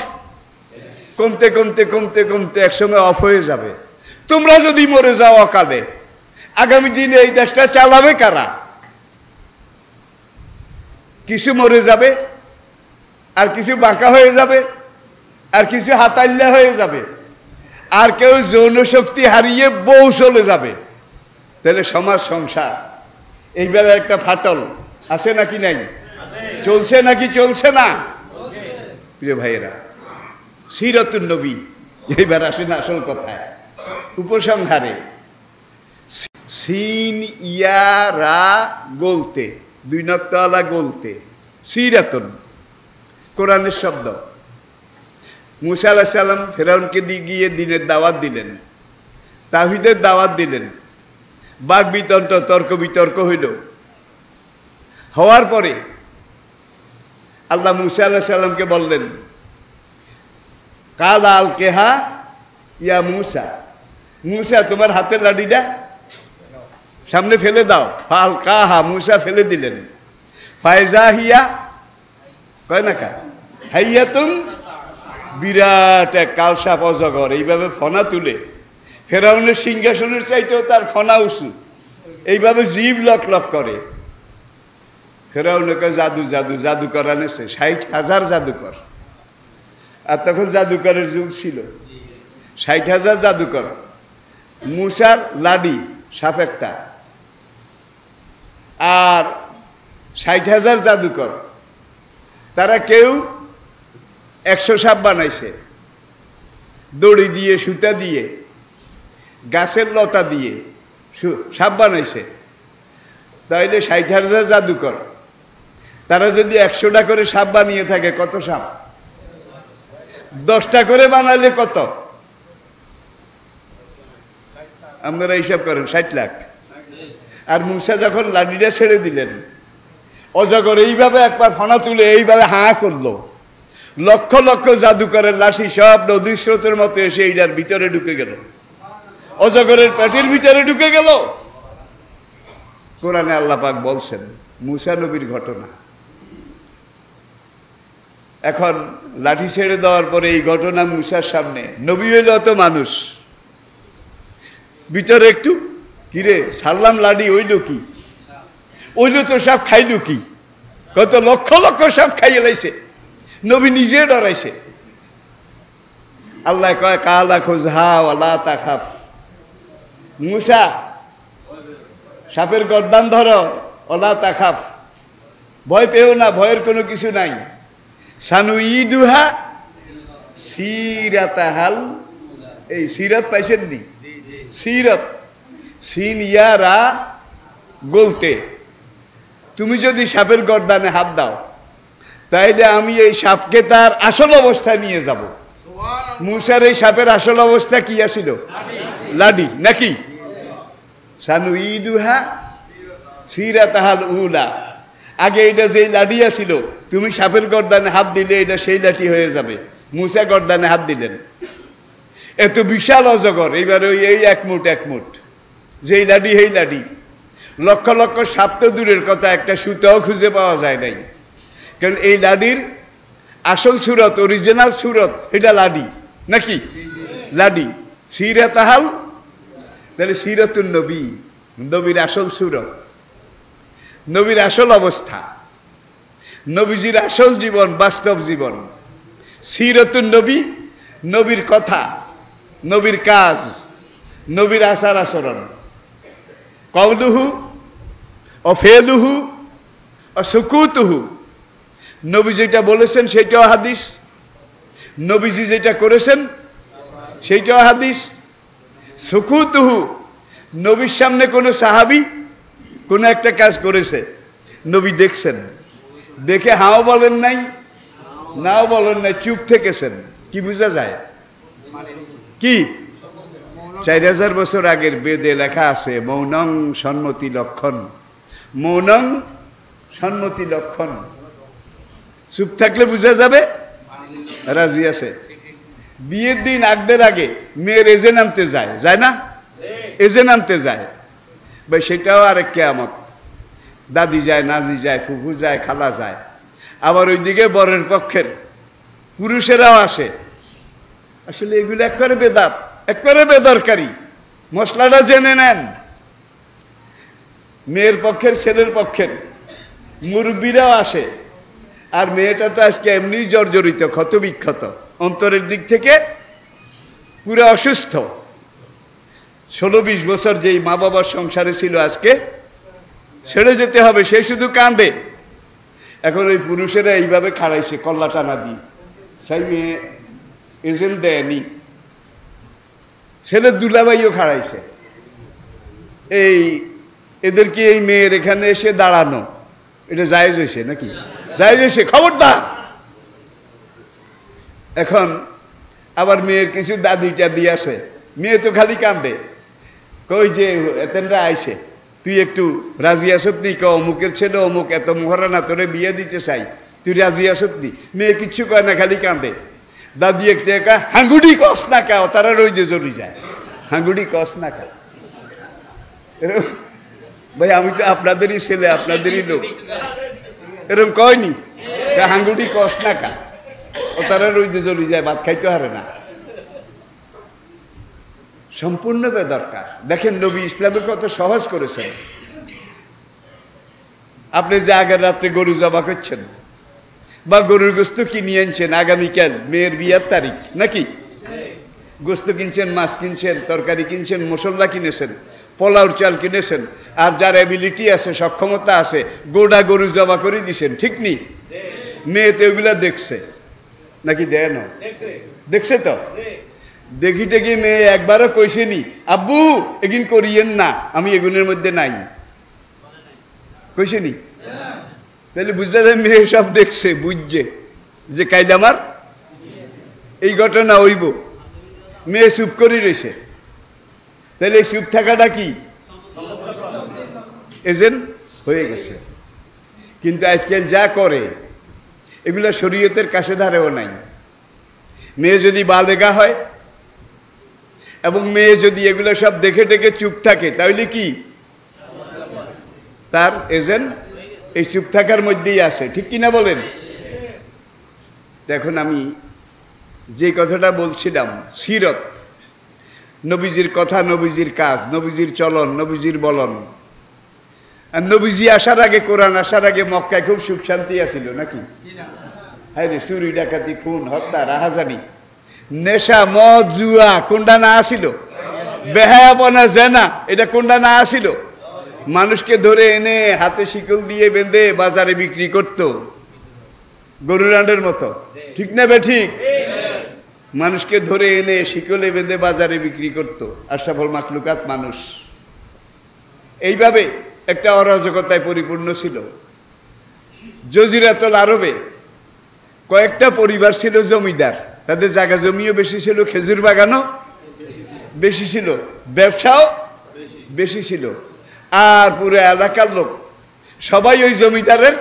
S1: কমতে কমতে কমতে কমতে একসময় অফ হয়ে যাবে। তোমরা যদি মরে যাও অকালে, আগামী দিনে এই দেশটা চালাবে কারা? কিছু মরে যাবে, আর কিছু বাঁকা হয়ে যাবে, আর কিছু হাতাল্লা হয়ে যাবে, আর কেউ যৌন শক্তি হারিয়ে বউ চলে যাবে। তাহলে সমাজ সংসার এইভাবে একটা ফাটল আছে নাকি নাই? চলছে নাকি চলছে না? প্রিয় ভাইয়েরা, সিরাতুন নবী, এইবার আসেন আসল কথায়, উপসংহারে। সিন ইয়া রা গলতে, দুই নক্তওয়ালা গলতে, সিরাতুন কোরআনের শব্দ। মুসা আলাইহিস সালাম ফেরাউনকে গিয়ে দিনের দাওয়াত দিলেন, তাওহীদের দাওয়াত দিলেন, বাক বিতর্ক, তর্ক বিতর্ক হইল। হওয়ার পরে আল্লাহ মুসা আলাইহিস সালামকে বললেন, কাল আল কেহা ইয়া মুসা, মুসা তোমার হাতের লাঠিটা সামনে ফেলে দাও। ফাল কাহা, মুসা ফেলে দিলেন। ফায়জা হিয়া, কয় না কা হাইয়াতুন, বিরাট এক কালসাপ অজগর, এইভাবে ফনা তুলে, ফেরাউনের সিংহাসনের চাইতেও তার ফনা উঁচু, এইভাবে জীব লক লক করে। ফেরাউনকে জাদু জাদু জাদুকর আনেছে, 60,000 জাদুকর, আর তখন জাদুকরের যুগ ছিল, 60,000 জাদুকর। মুসার লাডি সাপ একটা, আর 60,000 জাদুকর, তারা কেউ 100 সাপ বানাইছে, দড়ি দিয়ে, সুতা দিয়ে, গাছের লতা দিয়ে সাপ বানাইছে। তাইলে 60,000 জাদুকর, তারা যদি 100টা করে সাপ বানিয়ে থাকে, কত সাপ? 10টা করে বানালে কত? আপনারা হিসাব করেন, 60 লাখ। আর মুসা যখন লাঠিটা ছেড়ে দিলেন, অজগর এইভাবে একবার ফনা তুলে এইভাবে হাঁ করলো, লক্ষ লক্ষ জাদুকরের লাঠি সব নদীর স্রোতের মতো এসে এইটার ভিতরে ঢুকে গেল, অজগরের পেটের ভিতরে ঢুকে গেল। কোরআনে আল্লাহ পাক বলছেন, মুসা নবীর ঘটনা। এখন লাঠি ছেড়ে দেওয়ার পরে এই ঘটনা মুসার সামনে, নবী হইল তো মানুষ, ভিতরে একটু কিরে ছাড়লাম লাঠি, ওইল কি? ওইল তো সব খাইল কি? কত লক্ষ লক্ষ সব খাইয়ে লাইছে, নবী নিজে ডরাইছে। আল্লাহ কয়, কালা খুজহা ওয়ালা তাখাফ, মুসা সাপের গর্দান ধরো, ওলা তাখাফ, ভয় পেও না, ভয়ের কোনো কিছু নাই। সানুইদুহা সিরাতাহাল, এই সিরাত পাইছেন নি? সিরাত, সিন ইয়া রা বলতে, তুমি যদি সাপের গর্দানে হাত দাও তাইলে আমি এই সাপকে তার আসল অবস্থায় নিয়ে যাব। মুসার এই সাপের আসল অবস্থা কি আছিল? লাডি নাকি? সানুইদুহা সিরাতাহাল উলা, আগে এটা যেই লাডি আছিল, তুমি সাপের গর্দানে হাত দিলে এটা সেই লাঠি হয়ে যাবে। মুসা গর্দানে হাত দিলেন, এত বিশাল অজগর, এইবার ওই এই এক মুঠ যেই লাডি সেই লাডি, লক্ষ লক্ষ সাপ তো দূরের কথা, একটা সুতাও খুঁজে পাওয়া যায় নাই। কারণ এই লাডির আসল সুরত, অরিজিনাল সুরত, এটা লাডি নাকি? লাডি সিরাতাহাল, তাহলে সিরাতুন নবী, নবীর আসল সুরত, নবীর আসল অবস্থা, নবীজির আসল জীবন, বাস্তব জীবন। সিরাতুন নবী, নবীর কথা, নবীর কাজ, নবীর আচার আচরণ। কওলুহু ও ফেলুহু ও সুকুতুহু, নবী যেটা বলেছেন সেটাও হাদিস, নবীজি যেটা করেছেন সেইটাও হাদিস। সুকুতুহু, নবীর সামনে কোনো সাহাবী কোনো একটা কাজ করেছে, নবী দেখছেন, দেখে হাও বলেন নাই, নাও বলেন নাই, চুপ থেকেছেন। কি বোঝা যায়? কি 4000 বছর আগের বেদে লেখা আছে, মৌনং সন্মতি লক্ষণ, মৌনং সন্মতি লক্ষণ। চুপ থাকলে বোঝা যাবে রাজি আছে। বিয়ের দিন আগদের আগে মেয়ের এজেন্ট আনতে যায়, যায় না? এজেন্ট আনতে যায়, ভাই সেটাও আরেক কেয়ামত। দাদি যায়, নাদি যায়, ফুফু যায়, খালা যায়। আবার ওইদিকে বরের পক্ষের পুরুষেরাও আসে। আসলে এগুলো একবারে বেদাত, একবারে বেদরকারি। মশলাটা জেনে নেন। মেয়ের পক্ষের, ছেলের পক্ষের মুরব্বীরাও আসে। আর মেয়েটা তো আজকে এমনি জর্জরিত, ক্ষত বিক্ষত, অন্তরের দিক থেকে পুরো অসুস্থ। 16-20 বছর যেই মা বাবার সংসারে ছিল, আজকে ছেড়ে যেতে হবে, সে শুধু কাঁদে। এখন ওই পুরুষেরা এইভাবে খাড়াইছে কল্লা টানা দিয়ে, সেই মেয়ে এজেন্ট দেয়নি, ছেলের দুলাভাইও খাড়াইছে। এই এদেরকে এই মেয়ের এখানে এসে দাঁড়ানো, এটা জায়েজ হয়েছে নাকি? জায়েজ হয়েছে, খবরদার। এখন আবার মেয়ের কিছু দাদি টাদি আছে, মেয়ে তো খালি কান্দে, কই যে এতেনরা আইছে, তুই একটু রাজি আসত নি? অমুকের ছেলে অমুক এত মহারানা, তোরে বিয়ে দিতে চাই, তুই রাজি আসত নি? মেয়ে কিচ্ছু কয় না, খালি কান্দে। দাদি একটু একা হাঙ্গুডি কস না কা, তারা রই যে জ্বলি যায়, হাঙ্গুডি কস না কা। ভাই আমি তো আপনাদেরই ছেলে, আপনাদেরই লোক, এরকম কয়নি? হাঙ্গুডি কস না কা, ও তারা রই যে জ্বলি যায়, ভাত খাইতে হারে না। সম্পূর্ণ বেদরকার। দেখেন নবী ইসলামের কত সহজ করেছেন। আপনি যে আগের রাত্রে গরু জবা করছেন বা গরুর গোস্ত কিনে আনছেন, আগামীকাল মেয়ের বিয়ার তারিখ নাকি, গোস্ত কিনছেন, মাছ কিনছেন, তরকারি কিনছেন, মশলা কিনেছেন, পোলাওর চাল কিনেছেন, আর যার অ্যাবিলিটি আছে, সক্ষমতা আছে, গোটা গরু জবা করে দিছেন, ঠিক নি? মেয়ে তো এগুলা দেখছে নাকি? দেয় না? দেখছে তো। দেখি টেকি মেয়ে একবারও কইসেনি আব্বু এগিন করিয়েন না, আমি এগুনের মধ্যে নাই, কইসেনি? তাহলে বুঝতে যায় মেয়ে সব দেখছে, বুঝছে যে কাইলে আমার এই ঘটনা হইব। মেয়ে চুপ করে রয়েছে, তাহলে এই চুপ থাকাটা কি এজেন্ট হয়ে গেছে। কিন্তু আজকাল যা করে এগুলা শরীয়তের কাছে ধারেও নাই। মেয়ে যদি বালেগা হয় এবং মেয়ে যদি এগুলো সব দেখে দেখে চুপ থাকে, তাহলে কি তার এজেন্ট এই চুপ থাকার মধ্যেই আসে, ঠিক কিনা বলেন? এখন আমি যে কথাটা বলছিলাম, সিরত, নবীজির কথা, নবীজির কাজ, নবীজির চলন, নবীজির বলন। আর নবীজি আসার আগে, কোরআন আসার আগে মক্কায় খুব সুখ শান্তি আছিল নাকি? হ্যাঁ রে, চুরি ডাকাতি, খুন, হত্যা, রাহাজানি, নেশা, মদ, জুয়া কোনটা না আসিল? বেহায়াপনা, জেনা, এটা কোনটা না আসিল? মানুষকে ধরে এনে হাতে শিকল দিয়ে বেঁধে বাজারে বিক্রি করত, গরুরান্ডের মতো, ঠিক না বেঠিক? মানুষকে ধরে এনে শিকলে বেঁধে বাজারে বিক্রি করত আশরাফুল মাখলুকাত মানুষ। এইভাবে একটা অরাজকতায় পরিপূর্ণ ছিল। জজিরাতুল আরবে কয়েকটা পরিবার ছিল জমিদার, তাদের জায়গা জমিও বেশি ছিল, খেজুর বাগানও বেশি ছিল, ব্যবসাও বেশি ছিল। আর পুরো এলাকার লোক সবাই ওই জমিদারের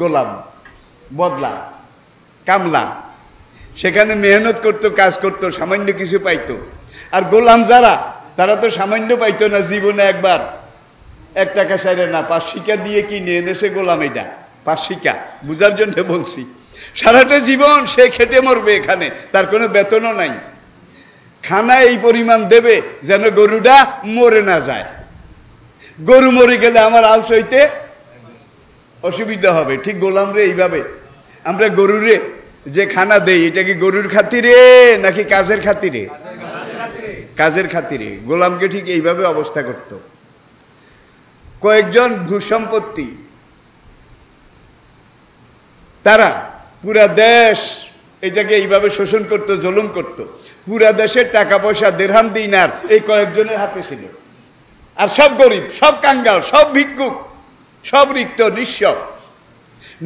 S1: গোলাম, বদলা, কামলা। সেখানে মেহনত করতো, কাজ করতো, সামান্য কিছু পাইতো। আর গোলাম যারা, তারা তো সামান্য পাইতো না, জীবনে একবার 1 টাকা চাইলে না, 5 শিকা দিয়ে কি নিয়ে এনেছে গোলাম। এটা 5 শিকা বুঝার জন্য বলছি। সারাটা জীবন সে খেটে মরবে এখানে, তার কোনো বেতনও নাই। খানা এই পরিমাণ দেবে যেন গরুটা মরে না যায়। গরু মরে গেলে আমার আল সইতে অসুবিধা হবে। ঠিক গোলামরে এইভাবে আমরা গরুরে যে খানা দেই, এটা কি গরুর খাতিরে নাকি কাজের খাতিরে? কাজের খাতিরে। গোলামকে ঠিক এইভাবে অবস্থা করত। কয়েকজন ভূসম্পত্তি, তারা পুরা দেশ এটাকে এইভাবে শোষণ করত, জুলুম করত। পুরা দেশের টাকা পয়সা, দিরহাম দিনার এই কয়েকজনের হাতে ছিল। আর সব গরিব, সব কাঙ্গাল, সব ভিক্ষুক, সব রিক্ত, নিঃস্ব।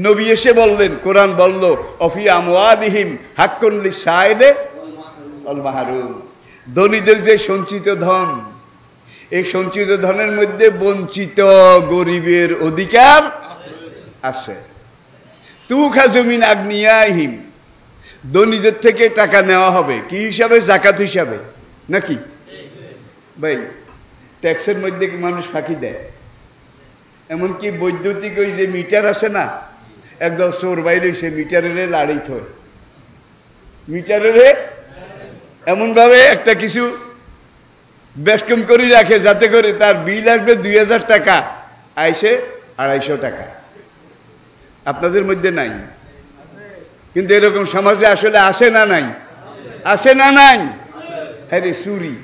S1: নবী এসে বললেন, কোরআন বলল, অফি আমওয়ালিহিম হাক্কুন লিসাইলে ওয়াল মাহরুম। ধনীদের যে সঞ্চিত ধন, এই সঞ্চিত ধনের মধ্যে বঞ্চিত গরিবের অধিকার আছে। তুখাযু মিন আগনিয়াহিম, ধনীদের থেকে টাকা নেওয়া হবে কি হিসাবে? জাকাত হিসাবে, নাকি ভাই? ট্যাক্সের মধ্যে কি মানুষ ফাঁকি দেয়? এমনকি বৈদ্যুতিক ওই যে মিটার আছে না, একদম চোর বাইরে সে মিটারের লাড়ি থয়, মিটারের এমনভাবে একটা কিছু বেশকম করে রাখে যাতে করে তার বিল আসবে 2000 টাকা, আইসে 250 টাকা। আপনাদের মধ্যে নাই? কিন্তু এরকম সমাজে আসলে আসে না নাই? আসে না নাই? হ্যাঁ রে, চুরি।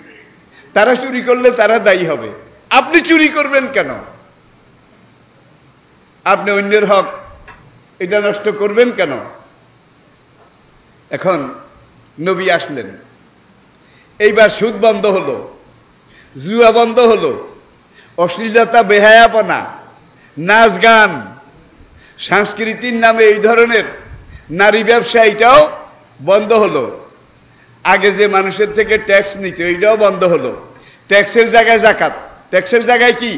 S1: তারা চুরি করলে তারা দায়ী হবে। আপনি চুরি করবেন কেন? আপনি অন্যের হক এটা নষ্ট করবেন কেন? এখন নবী আসলেন, এইবার সুদ বন্ধ হলো, জুয়া বন্ধ হলো, অশ্লীলতা, বেহায়াপনা, নাচ গান, সংস্কৃতির নামে এই ধরনের নারী ব্যবসা, এটাও বন্ধ হলো। আগে যে মানুষের থেকে ট্যাক্স নিত, এইটাও বন্ধ হলো। ট্যাক্সের জায়গায় জাকাত, ট্যাক্সের জায়গায় কি?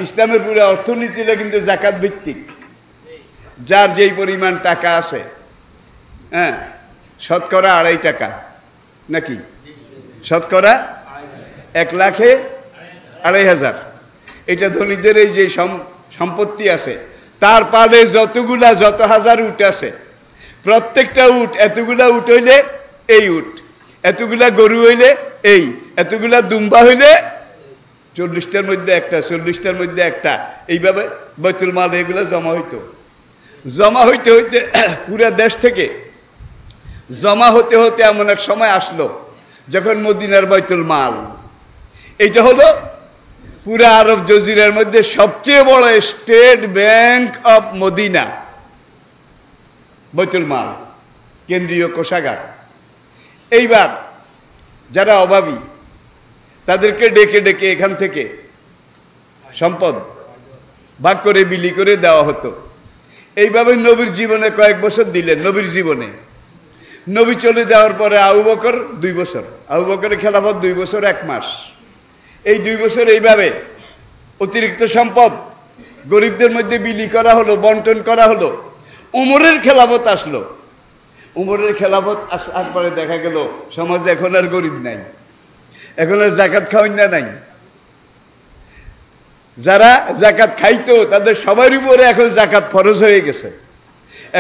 S1: ইসলামের পুরো অর্থনীতিটা কিন্তু জাকাত ভিত্তিক। যার যেই পরিমাণ টাকা আছে, হ্যাঁ, শতকরা 2.5 টাকা, নাকি? শতকরা 1 লাখে 2.500। এটা ধনীদের এই যে সম্পত্তি আছে, তার পালে যতগুলা, যত হাজার উট আছে, প্রত্যেকটা উট, এতগুলা উট হইলে এই উট, এতগুলা গরু হইলে এই, এতগুলা দুম্বা হইলে 40টার মধ্যে একটা, 40টার মধ্যে একটা, এইভাবে বাইতুল মাল এগুলো জমা হইতো। জমা হইতে হইতে পুরা দেশ থেকে জমা হতে হতে এমন এক সময় আসলো যখন মদিনার বাইতুল মাল, এইটা হলো পুরা আরব জজিরার মধ্যে সবচেয়ে বড় স্টেট ব্যাংক অফ মদিনা, বাইতুল মাল, কেন্দ্রীয় কোষাগার। এইবার যারা অভাবী তাদেরকে ডেকে ডেকে এখান থেকে সম্পদ ভাগ করে বিলি করে দেওয়া হতো। এইভাবে নবীর জীবনে কয়েক বছর দিলেন। নবীর জীবনে নবী চলে যাওয়ার পরে আবু বকর 2 বছর, আবু বকরের খেলাফত 2 বছর 1 মাস। এই 2 বছর এইভাবে অতিরিক্ত সম্পদ গরিবদের মধ্যে বিলি করা হলো, বন্টন করা হলো। উমরের খেলাফত আসলো। উমরের খেলাফত আসার পরে দেখা গেল সমাজে এখন আর গরিব নাই, এখন আর জাকাত খাওয়ান না নাই। যারা জাকাত খাইতো তাদের সবার উপরে এখন জাকাত ফরজ হয়ে গেছে।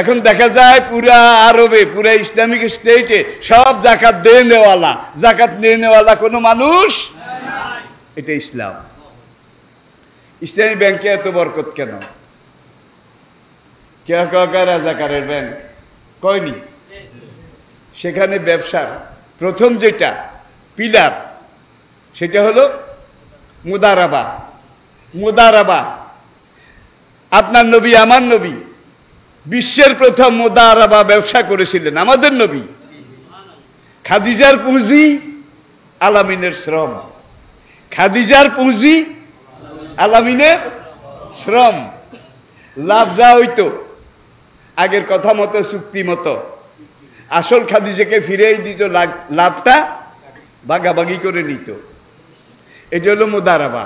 S1: এখন দেখা যায় পুরা আরবে, পুরা ইসলামিক স্টেটে সব জাকাত দিয়ে নেওয়ালা, জাকাত নিয়ে নেওয়ালা কোনো মানুষ। এটা ইসলাম। ইসলামী ব্যাংকে এত বরকত কেন? কে রাজাকারের ব্যাংক কয়নি? সেখানে ব্যবসার প্রথম যেটা পিলার সেটা হলো মুদারাবা, মুদারাবা। আপনার নবী, আমার নবী বিশ্বের প্রথম মুদারাবা ব্যবসা করেছিলেন, আমাদের নবী। খাদিজার পুঁজি, আলামিনের শ্রম। খাদিজার পুঁজি, আলামিনের শ্রম। লাভ যা হইতো আগের কথা মতো, চুক্তি মতো, আসল খাদিজাকে ফিরেই দিত, লাভটা ভাগাভাগি করে নিত। এটা হলো মুদারাবা।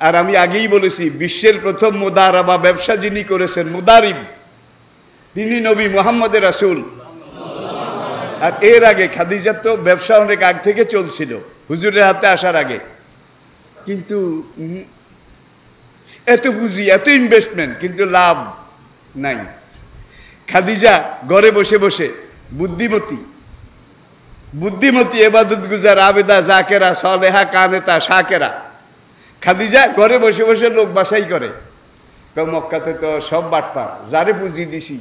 S1: আর আমি আগেই বলেছি, বিশ্বের প্রথম মুদারাবা ব্যবসা যিনি করেছেন, মুদারিব, তিনি নবী মুহাম্মদের রাসূল। আর এর আগে খাদিজার তো ব্যবসা অনেক আগ থেকে চলছিল, হুজুরের হাতে আসার আগে। কিন্তু এত পুঁজি, এত ইনভেস্টমেন্ট, কিন্তু লাভ নাই। খাদিজা ঘরে বসে বসে বুদ্ধিমতী, বুদ্ধিমতী, এবাদত গুজার, আবেদা, জাকেরা, সালেহা, কানেতা, শাকেরা। খাদিজা ঘরে বসে বসে লোক বাছাই করে। মক্কাতে তো সব বাটপার, যারে পুঁজি দিছি,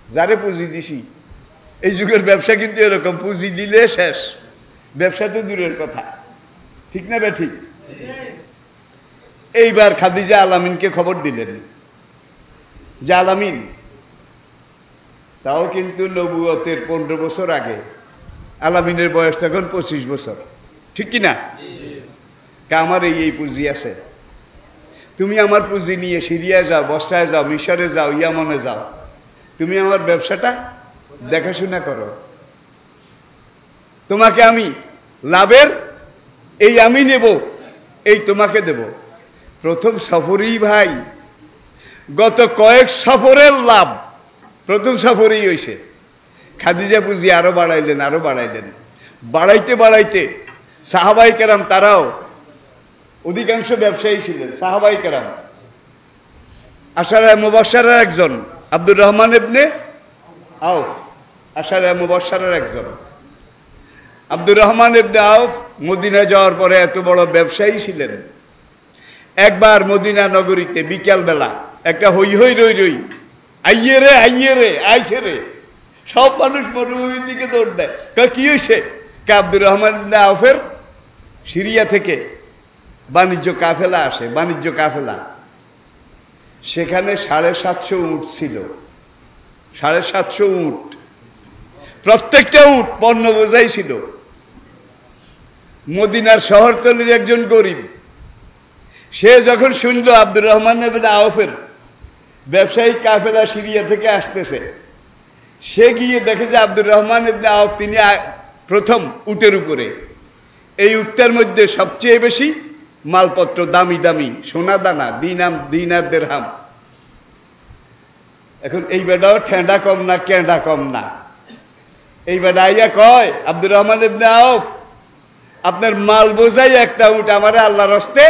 S1: যারে পুঁজি দিছি। এই যুগের ব্যবসা কিন্তু এরকম, পুঁজি দিলে শেষ, ব্যবসা তো দূরের কথা। ঠিক না বে ঠিক? এইবার খাদিজা আলামিনকে খবর দিলেন যে আলামিন, তাও কিন্তু নবুয়তের 15 বছর আগে, আলামিনের বয়স তখন 25 বছর, ঠিক কিনা? আমার এই পুঁজি আছে, তুমি আমার পুঁজি নিয়ে সিরিয়ায় যাও, বসরায় যাও, মিশরে যাও, ইয়ামনে যাও, তুমি আমার ব্যবসাটা দেখাশোনা করো, তোমাকে আমি লাভের এই আমি নেব, এই তোমাকে দেব। প্রথম সফরেই ভাই, গত কয়েক সফরের লাভ প্রথম সফরেই হয়েছে। খাদিজা পুঁজি আরো বাড়াইলেন, আরো বাড়াইলেন, বাড়াইতে বাড়াইতে সাহাবাই কেরাম, তারাও অধিকাংশ ব্যবসায়ী ছিলেন সাহাবাই কেরাম। আশারায়ে মুবাশশারার একজন আব্দুর রহমান ইবনে আউফ, আশারায়ে মুবাশশারার একজন আব্দুর রহমান ইবনে আউফ মদিনা যাওয়ার পরে এত বড় ব্যবসায়ী ছিলেন। একবার মদিনা নগরীতে বিকালবেলা একটা হই হই রই রই, আইয়ে রে আইয়ে রে, আইছে রে, সব মানুষ মরুভূমির দিকে দৌড় দেয়। কি হয়েছে? আব্দুর রহমান ইবনে আউফের সিরিয়া থেকে বাণিজ্য কাফেলা আসে, বাণিজ্য কাফেলা। সেখানে 750 উট ছিল, 750 উট, প্রত্যেকটা উট পণ্য বোঝাই ছিল। মদিনার শহরতলির একজন গরিব, সে যখন শুনলো আব্দুর রহমান ইবনে আউফের ব্যবসায়িক কাফেলা সিরিয়া থেকে আসতেছে, সে গিয়ে দেখে যে আব্দুর রহমান ইবনে আউফ তিনি প্রথম উটের উপরে। এই উটটার মধ্যে সবচেয়ে বেশি মালপত্র, দামি দামি সোনা দানা, দিনার দিরহাম। এখন এই বেটাও ঠেঁডা কম না, কেঁডা কম না। এই বেটা আইয়া কয়, আব্দুর রহমান ইবনে আউফ, আপনার মাল বোঝাই একটা উট আমারে আল্লাহর হস্তে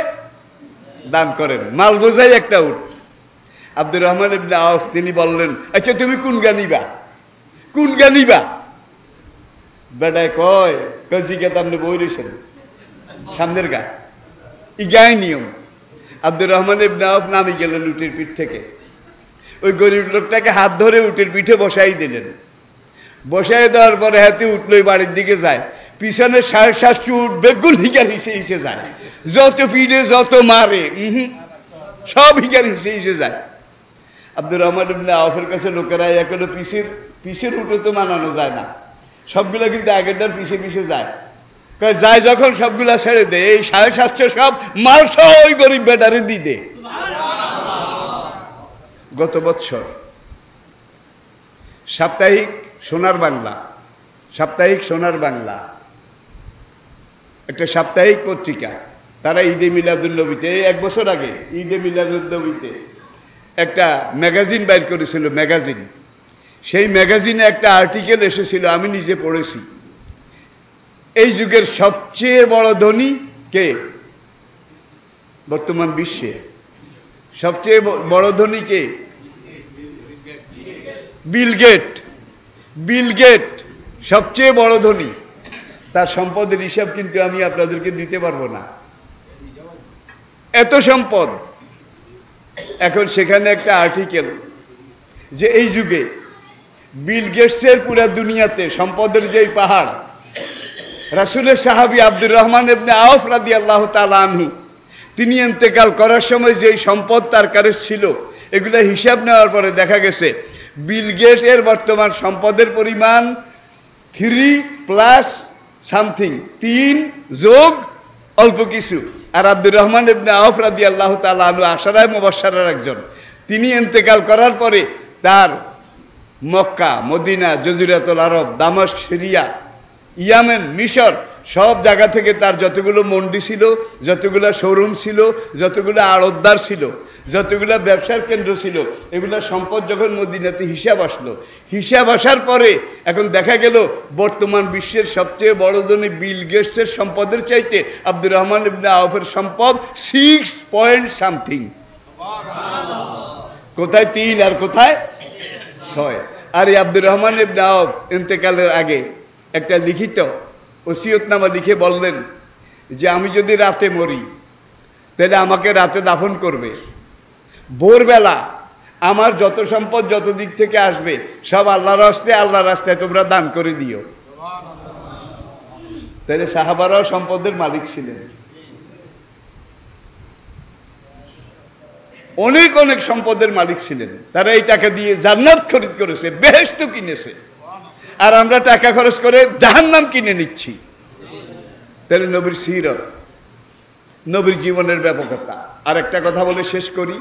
S1: দান করেন, মাল বোঝাই একটা উট। আব্দুর রহমান ইবনে আউফ তিনি বললেন, আচ্ছা তুমি কোন গা নিবা, কোন গা নিবা? বেটায় কয়, জিজ্ঞাত আপনি বই রয়েছেন সামনের গা, ই গায়ে নিয়ম। আব্দুর রহমান ইবনে আউফ নামি গেলেন উটের পিঠ থেকে, ওই গরিব লোকটাকে হাত ধরে উটের পিঠে বসাই দিলেন। বসাই দেওয়ার পরে হাতে উঠলোই বাড়ির দিকে যায়, পিছনে 750 উট বেগুন হিগার হিসে হিসে যায়, যত পিঠে যত মারে সব হিগার হিসে হিসে যায়। আব্দুর রহমান ইবনে আউফের কাছে লোকেরা এখনো পিসের উঠে তো মানানো যায় না, সবগুলো কিন্তু আগেরটার পিছে পিছে যায়। যায় যখন সবগুলা ছেড়ে দে, এই 750 সব মাল সহ ওই গরিব বেটারে দিয়ে দে। গত বছর সাপ্তাহিক সোনার বাংলা, সাপ্তাহিক সোনার বাংলা একটা সাপ্তাহিক পত্রিকা, তারা ঈদে মিলাদুন্নবীতে, 1 বছর আগে ঈদে মিলাদুন্নবীতে একটা ম্যাগাজিন বাইর করেছিল, ম্যাগাজিন। সেই ম্যাগাজিনে একটা আর্টিকেল এসেছিল, আমি নিজে পড়েছি। এই যুগের সবচেয়ে বড় ধনী কে? বর্তমান বিশ্বে সবচেয়ে বড় ধনী কে? বিল গেট। বিল গেট সবচেয়ে বড় ধনী। তার সম্পদের হিসাব কিন্তু আমি আপনাদেরকে দিতে পারবো না, এত সম্পদ। এখন সেখানে একটা আর্টিকেল যে এই যুগে বিল গেটসের পুরা দুনিয়াতে সম্পদের যেই পাহাড়, রাসূলের সাহাবী আব্দুর রহমান ইবনে আওফ রাদিয়াল্লাহু তাআলা আনহু তিনি ইন্তেকাল করার সময় যেই সম্পদ তার কাছে ছিল এগুলা হিসাব নেওয়ার পরে দেখা গেছে বিল গেটসের বর্তমান সম্পদের পরিমাণ 3 প্লাস সামথিং, 3 যোগ অল্প কিছু। আর আব্দুর রহমান ইবনে আওফ রাদিয়াল্লাহু তাআলা আনহু আশারায়ে মুবাশশারার একজন। তিনি ইন্তেকাল করার পরে তার মক্কা, মদিনা, জজিরাতুল আরব, দামাস্ক, সিরিয়া, ইয়ামেন, মিশর সব জায়গা থেকে তার যতগুলো মন্ডি ছিল, যতগুলো শোরুম ছিল, যতগুলো আড়তদার ছিল, যতগুলো ব্যবসার কেন্দ্র ছিল, এগুলো সম্পদ যখন মদিনাতে হিসাব আসলো, হিসাব আসার পরে এখন দেখা গেল বর্তমান বিশ্বের সবচেয়ে বড় ধনী বিল গেটসের সম্পদের চাইতে আব্দুর রহমান ইবনে আওফের সম্পদ 6 পয়েন্ট সামথিং। কোথায় 3 আর কোথায় 6। আর এই আব্দুর রহমান ইবনে আওফ ইন্তেকালের আগে একটা লিখিত ওসিয়তনামা লিখে বললেন যে আমি যদি রাতে মরি তাহলে আমাকে রাতে দাফন করবে, ভোরবেলা আমার যত সম্পদ যত দিক থেকে আসবে সব আল্লাহর রাস্তায় তোমরা দান করে দিও। তাহলে সাহাবারাও সম্পদের মালিক ছিলেন, অনেক অনেক সম্পদের মালিক ছিলেন। তারা এই টাকা দিয়ে জান্নাত খরিদ করেছে, বেহেশত কিনেছে, আর আমরা টাকা খরচ করে জাহান্নাম কিনে নিচ্ছি। তাহলে নবীর সিরত, নবীর জীবনের ব্যাপকতা। আর একটা কথা বলে শেষ করি,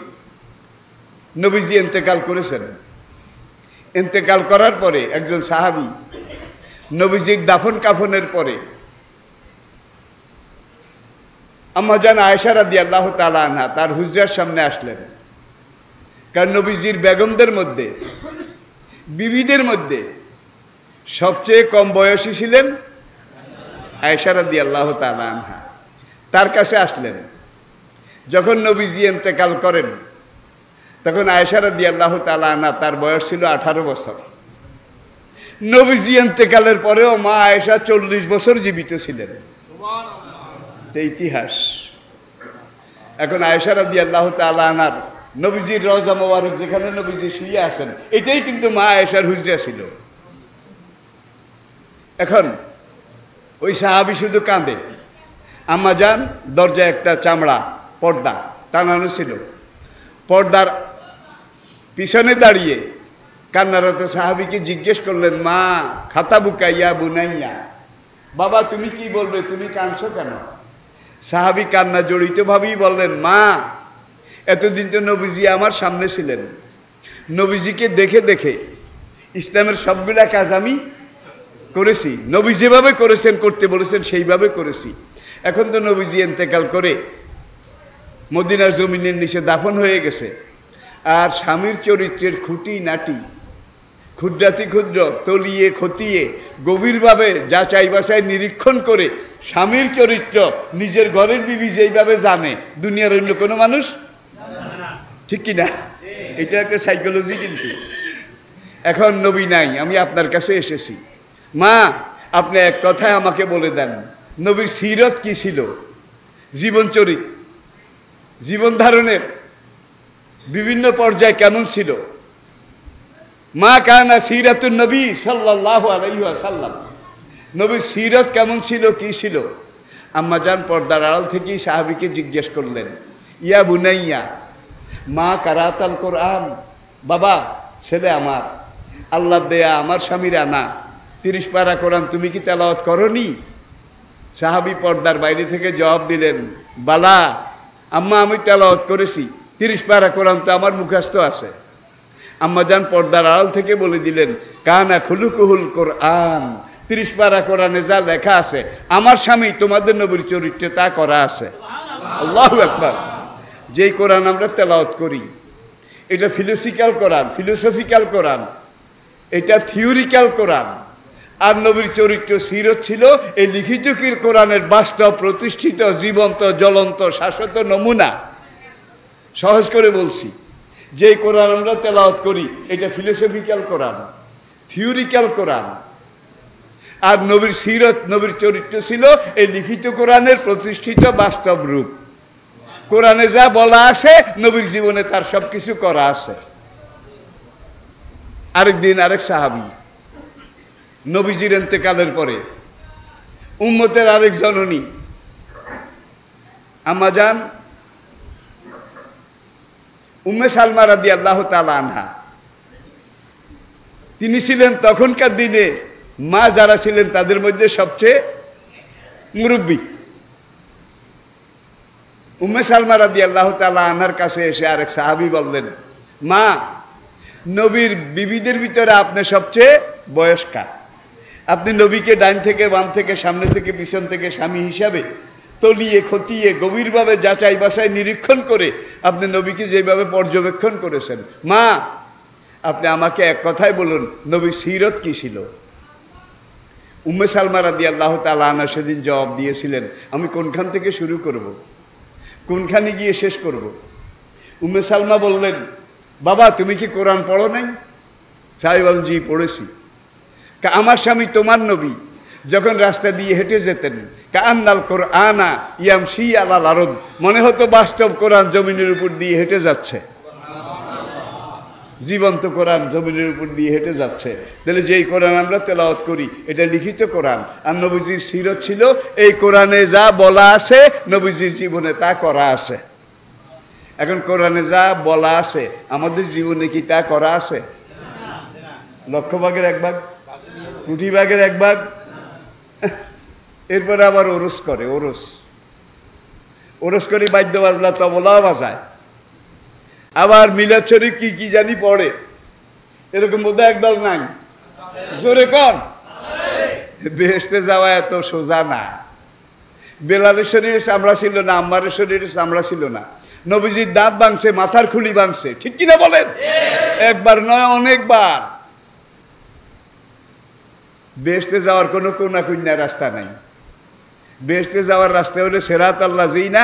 S1: নবীজি ইন্তেকাল করেছেন। ইন্তেকাল করার পরে একজন সাহাবী নবীজির দাফন কাফনের পরে আম্মা জান আয়েশা রাদিয়াল্লাহু তাআলা আনহা তার হুজরার সামনে আসলেন। কারণ নবীজির বেগমদের মধ্যে, বিবিদের মধ্যে সবচেয়ে কম বয়সী ছিলেন আয়েশা রাদিয়াল্লাহু তাআলা আনহা। তার কাছে আসলেন। যখন নবীজি ইন্তেকাল করেন তখন আয়েশা রাদিয়াল্লাহু তাআলা আনহা তার বয়স ছিল 18 বছর। নবীজি ইন্তেকালের পরেও মা আয়েশা 40 বছর জীবিত ছিলেন। এটা ইতিহাস। এখন আয়েশা রাদিয়াল্লাহু তাআলা আনহার নবীজির রওজা মোবারক যেখানে নবীজি শুয়ে আছেন এটাই কিন্তু মা আয়েশার হুজরা ছিল। এখন ওই সাহাবী শুধু কাঁদে। আম্মা জান দরজায় একটা চামড়া পর্দা টানানো ছিল, পর্দার পিছনে দাঁড়িয়ে কান্নারত সাহাবীকে জিজ্ঞেস করলেন, মা খাতা বুকাইয়া বুনাইয়া, বাবা তুমি কি বলবে, তুমি কাঁদছো কেন? সাহাবী কান্না জড়িতভাবেই বললেন, মা এতদিন তো নবীজি আমার সামনে ছিলেন, নবীজিকে দেখে দেখে ইসলামের সবগুলা কাজ আমি করেছি, নবী যেভাবে করেছেন, করতে বলেছেন সেইভাবে করেছি। এখন তো নবীজি ইন্তেকাল করে মদিনার জমিনের নিচে দাফন হয়ে গেছে, আর স্বামীর চরিত্রের খুঁটি নাটি ক্ষুদ্রাতি ক্ষুদ্র তলিয়ে খতিয়ে গভীরভাবে যাচাই বাছাই নিরীক্ষণ করে স্বামীর চরিত্র নিজের ঘরের বিবি যেইভাবে জানে দুনিয়ার অন্য কোনো মানুষ, ঠিক কি না? এটা একটা সাইকোলজি। কিন্তু এখন নবী নাই, আমি আপনার কাছে এসেছি, মা আপনি এক কথায় আমাকে বলে দেন নবীর সিরত কি ছিল, জীবনচরিত, জীবন ধারণের বিভিন্ন পর্যায় কেমন ছিল। মা কানা সিরাতুন নবী সাল্লাল্লাহু আলাইহি ওয়াসাল্লাম, নবীর সিরত কেমন ছিল, কি ছিল? আম্মা জান পর্দার আড়াল থেকেই সাহাবীকে জিজ্ঞেস করলেন, ইয়া বুনাইয়া মা কারাতাল কোরআন, বাবা ছেলে আমার, আল্লাহ দেয়া আমার স্বামীর আনা 30 পারা কোরআন তুমি কি তেলাওয়াত করনি? সাহাবী পর্দার বাইরে থেকে জবাব দিলেন, বালা আম্মা আমি তেলাওয়াত করেছি, 30 পারা কোরআন তো আমার মুখস্থ আছে। আম্মা জান পর্দার আড়াল থেকে বলে দিলেন, কানা খুলুকুহুল কোরআন, 30 পারা কোরআনে যা লেখা আছে আমার স্বামী তোমাদের নবীর চরিত্রে তা করা আছে। আল্লাহু আকবার। যেই কোরআন আমরা তেলাওয়াত করি এটা ফিলোসফিক্যাল কোরআন, এটা থিওরিক্যাল কোরআন। আর নবীর চরিত্র সিরত ছিল এই লিখিত কোরআনের বাস্তব প্রতিষ্ঠিত জীবন্ত জ্বলন্ত শাশ্বত নমুনা। সহজ করে বলছি, যে কোরআন আমরা তেলাওয়াত করি এটা ফিলোসফিক্যাল কোরআন, থিওরিক্যাল কোরআন। আর নবীর সিরত, নবীর চরিত্র ছিল এই লিখিত কোরআনের প্রতিষ্ঠিত বাস্তব রূপ। কোরআনে যা বলা আছে নবীর জীবনে তার সব কিছু করা আছে। আরেকদিন আরেক সাহাবী নবীজির ইন্তেকালের পরে উম্মতের আরেক জননী আম্মাজান উম্মে সালমা রাদিয়াল্লাহু তাআলা আনহা, তিনি ছিলেন তখনকার দিনে মা যারা ছিলেন তাদের মধ্যে সবচেয়ে মুরব্বী। উম্মে সালমা রাদিয়াল্লাহু তাআলা আনহার কাছে এসে আরেক সাহাবী বললেন, মা, নবীর বিবিদের ভিতরে আপনি সবচেয়ে বয়স্কা, আপনি নবীকে ডাইন থেকে বাম থেকে সামনে থেকে পিছন থেকে স্বামী হিসাবে তলিয়ে খতিয়ে গভীরভাবে যাচাই বাছাই নিরীক্ষণ করে আপনি নবীকে যেভাবে পর্যবেক্ষণ করেছেন, মা আপনি আমাকে এক কথায় বলুন, নবীর সিরত কি ছিল? উম্মে সালমা রাদিয়াল্লাহু তাআলা আনহা সেদিন জবাব দিয়েছিলেন, আমি কোনখান থেকে শুরু করব, কোনখানে গিয়ে শেষ করব? উম্মে সালমা বললেন, বাবা তুমি কি কোরআন পড়ো নাই? সাহেব বলেন, জি পড়েছি। আমার স্বামী তোমার নবী যখন রাস্তা দিয়ে হেঁটে যেতেন, কান্নাল কোরআনা ইয়ামশি আলাল আরদ, মনে হতো বাস্তব কোরআন জমিনের উপর দিয়ে হেঁটে যাচ্ছে, জীবন্ত কোরআন জমিনের উপর দিয়ে হেঁটে যাচ্ছে। তাহলে যেই কোরআন আমরা তেলাওয়াত করি এটা লিখিত কোরআন, আর নবীজির সিরত ছিল এই কোরআনে যা বলা আছে নবীজির জীবনে তা করা আছে। এখন কোরআনে যা বলা আছে আমাদের জীবনে কি তা করা আছে? লক্ষ ভাগের এক ভাগ, কোটি ভাগের এক ভাগ। এরপরে আবার ওরস করে, ওরস করে বাদ্য বাজলা তবলাও বাজায়, আবার মিলাদ শরীফ কি কি জানি পড়ে, এরকম বোধ একদল নাই। জোরে কন, বেহেশতে যাওয়া এত সোজা না। বেলালের শরীরে চামড়া ছিল না, আম্মারের শরীরে চামড়া ছিল না, নবীজির দাঁত ভাঙছে, মাথার খুলি ভাঙছে, ঠিক কিনা বলেন? একবার নয় অনেকবার। বেহেশতে যাওয়ার কোনো কোনা কুন্যা রাস্তা নাই। বেহেশতে যাওয়ার রাস্তা হলো সিরাতাল লাযিনা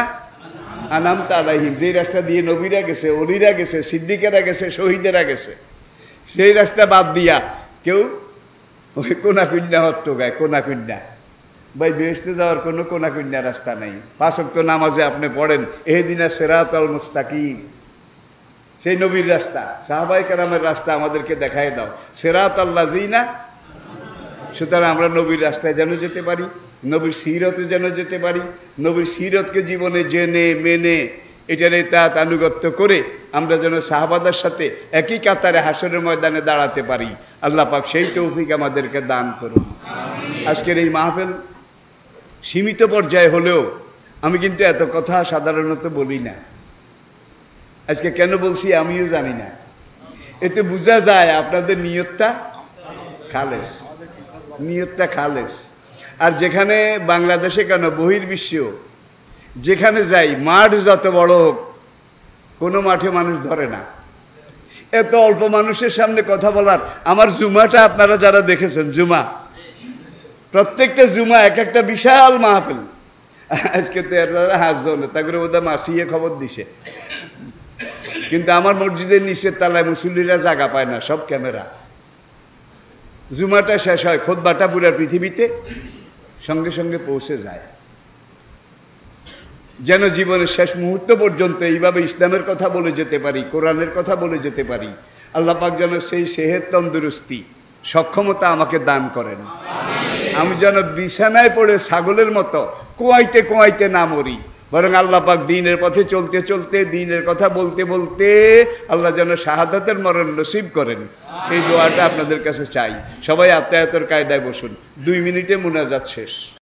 S1: আনআমতা আলাইহিম, যেই রাস্তা দিয়ে নবীরা গেছে, ওলিরা গেছে, সিদ্দিকেরা গেছে, শহীদেরা গেছে, সেই রাস্তা বাদ দিয়া কেউ ওই কোনা কুন্যা হট্ট গায়, কোনা কুন্যা। ভাই বেহেশতে যাওয়ার কোনো কোনা কুন্যা রাস্তা নাই। 5 ওয়াক্ত নামাজে আপনি পড়েন ইহদিনা সিরাতাল মুস্তাকিম, সেই নবীর রাস্তা, সাহাবায়ে কেরামের রাস্তা আমাদেরকে দেখায় দাও, সিরাতাল লাযিনা। সুতরাং আমরা নবীর রাস্তায় যেন যেতে পারি, নবীর সিরতে যেন যেতে পারি, নবীর সিরতকে জীবনে জেনে মেনে এটার তাত আনুগত্য করে আমরা যেন সাহাবাদের সাথে একই কাতারে হাসরের ময়দানে দাঁড়াতে পারি। আল্লাহ পাক সেই তৌফিক আমাদেরকে দান করুন। আজকের এই মাহফিল সীমিত পর্যায়ে হলেও আমি কিন্তু এত কথা সাধারণত বলি না। আজকে কেন বলছি আমিও জানি না। এতে বোঝা যায় আপনাদের নিয়তটা খালেস, নিয়তটা খালেস। আর যেখানে বাংলাদেশে কেন বহির্বিশ্বেও যেখানে যাই, মাঠ যত বড় হোক, কোনো মাঠে মানুষ ধরে না। এত অল্প মানুষের সামনে কথা বলার, আমার জুমাটা আপনারা যারা দেখেছেন, জুমা প্রত্যেকটা জুমা এক একটা বিশাল মাহফিল। আজকে তো এরা হাসজন, তা করে বোধহয় মাসিয়ে খবর দিছে, কিন্তু আমার মসজিদের নিচের তলায় মুসল্লিরা জায়গা পায় না, সব ক্যামেরা। জুমাটা শেষ হয়, খুতবাটা পুরা পৃথিবীতে সঙ্গে সঙ্গে পৌঁছে যায়, যেন জীবনের শেষ মুহূর্ত পর্যন্ত এইভাবে ইসলামের কথা বলে যেতে পারি, কোরআনের কথা বলে যেতে পারি। আল্লাহ পাক যেন সেই সেহেত, তন্দুরুস্তি, সক্ষমতা আমাকে দান করেন। আমি যেন বিছানায় পড়ে ছাগলের মতো কোয়াইতে কোয়াইতে না মরি, বরং আল্লাহ পাক দ্বীনের পথে চলতে চলতে, দ্বীনের কথা বলতে বলতে আল্লাহ যেন শাহাদাতের মরণ নসিব করেন। এই দোয়াটা আপনাদের কাছে চাই। সবাই আত্মায়াতের কায়দায় বসুন, 2 মিনিটে মুনাজাত শেষ।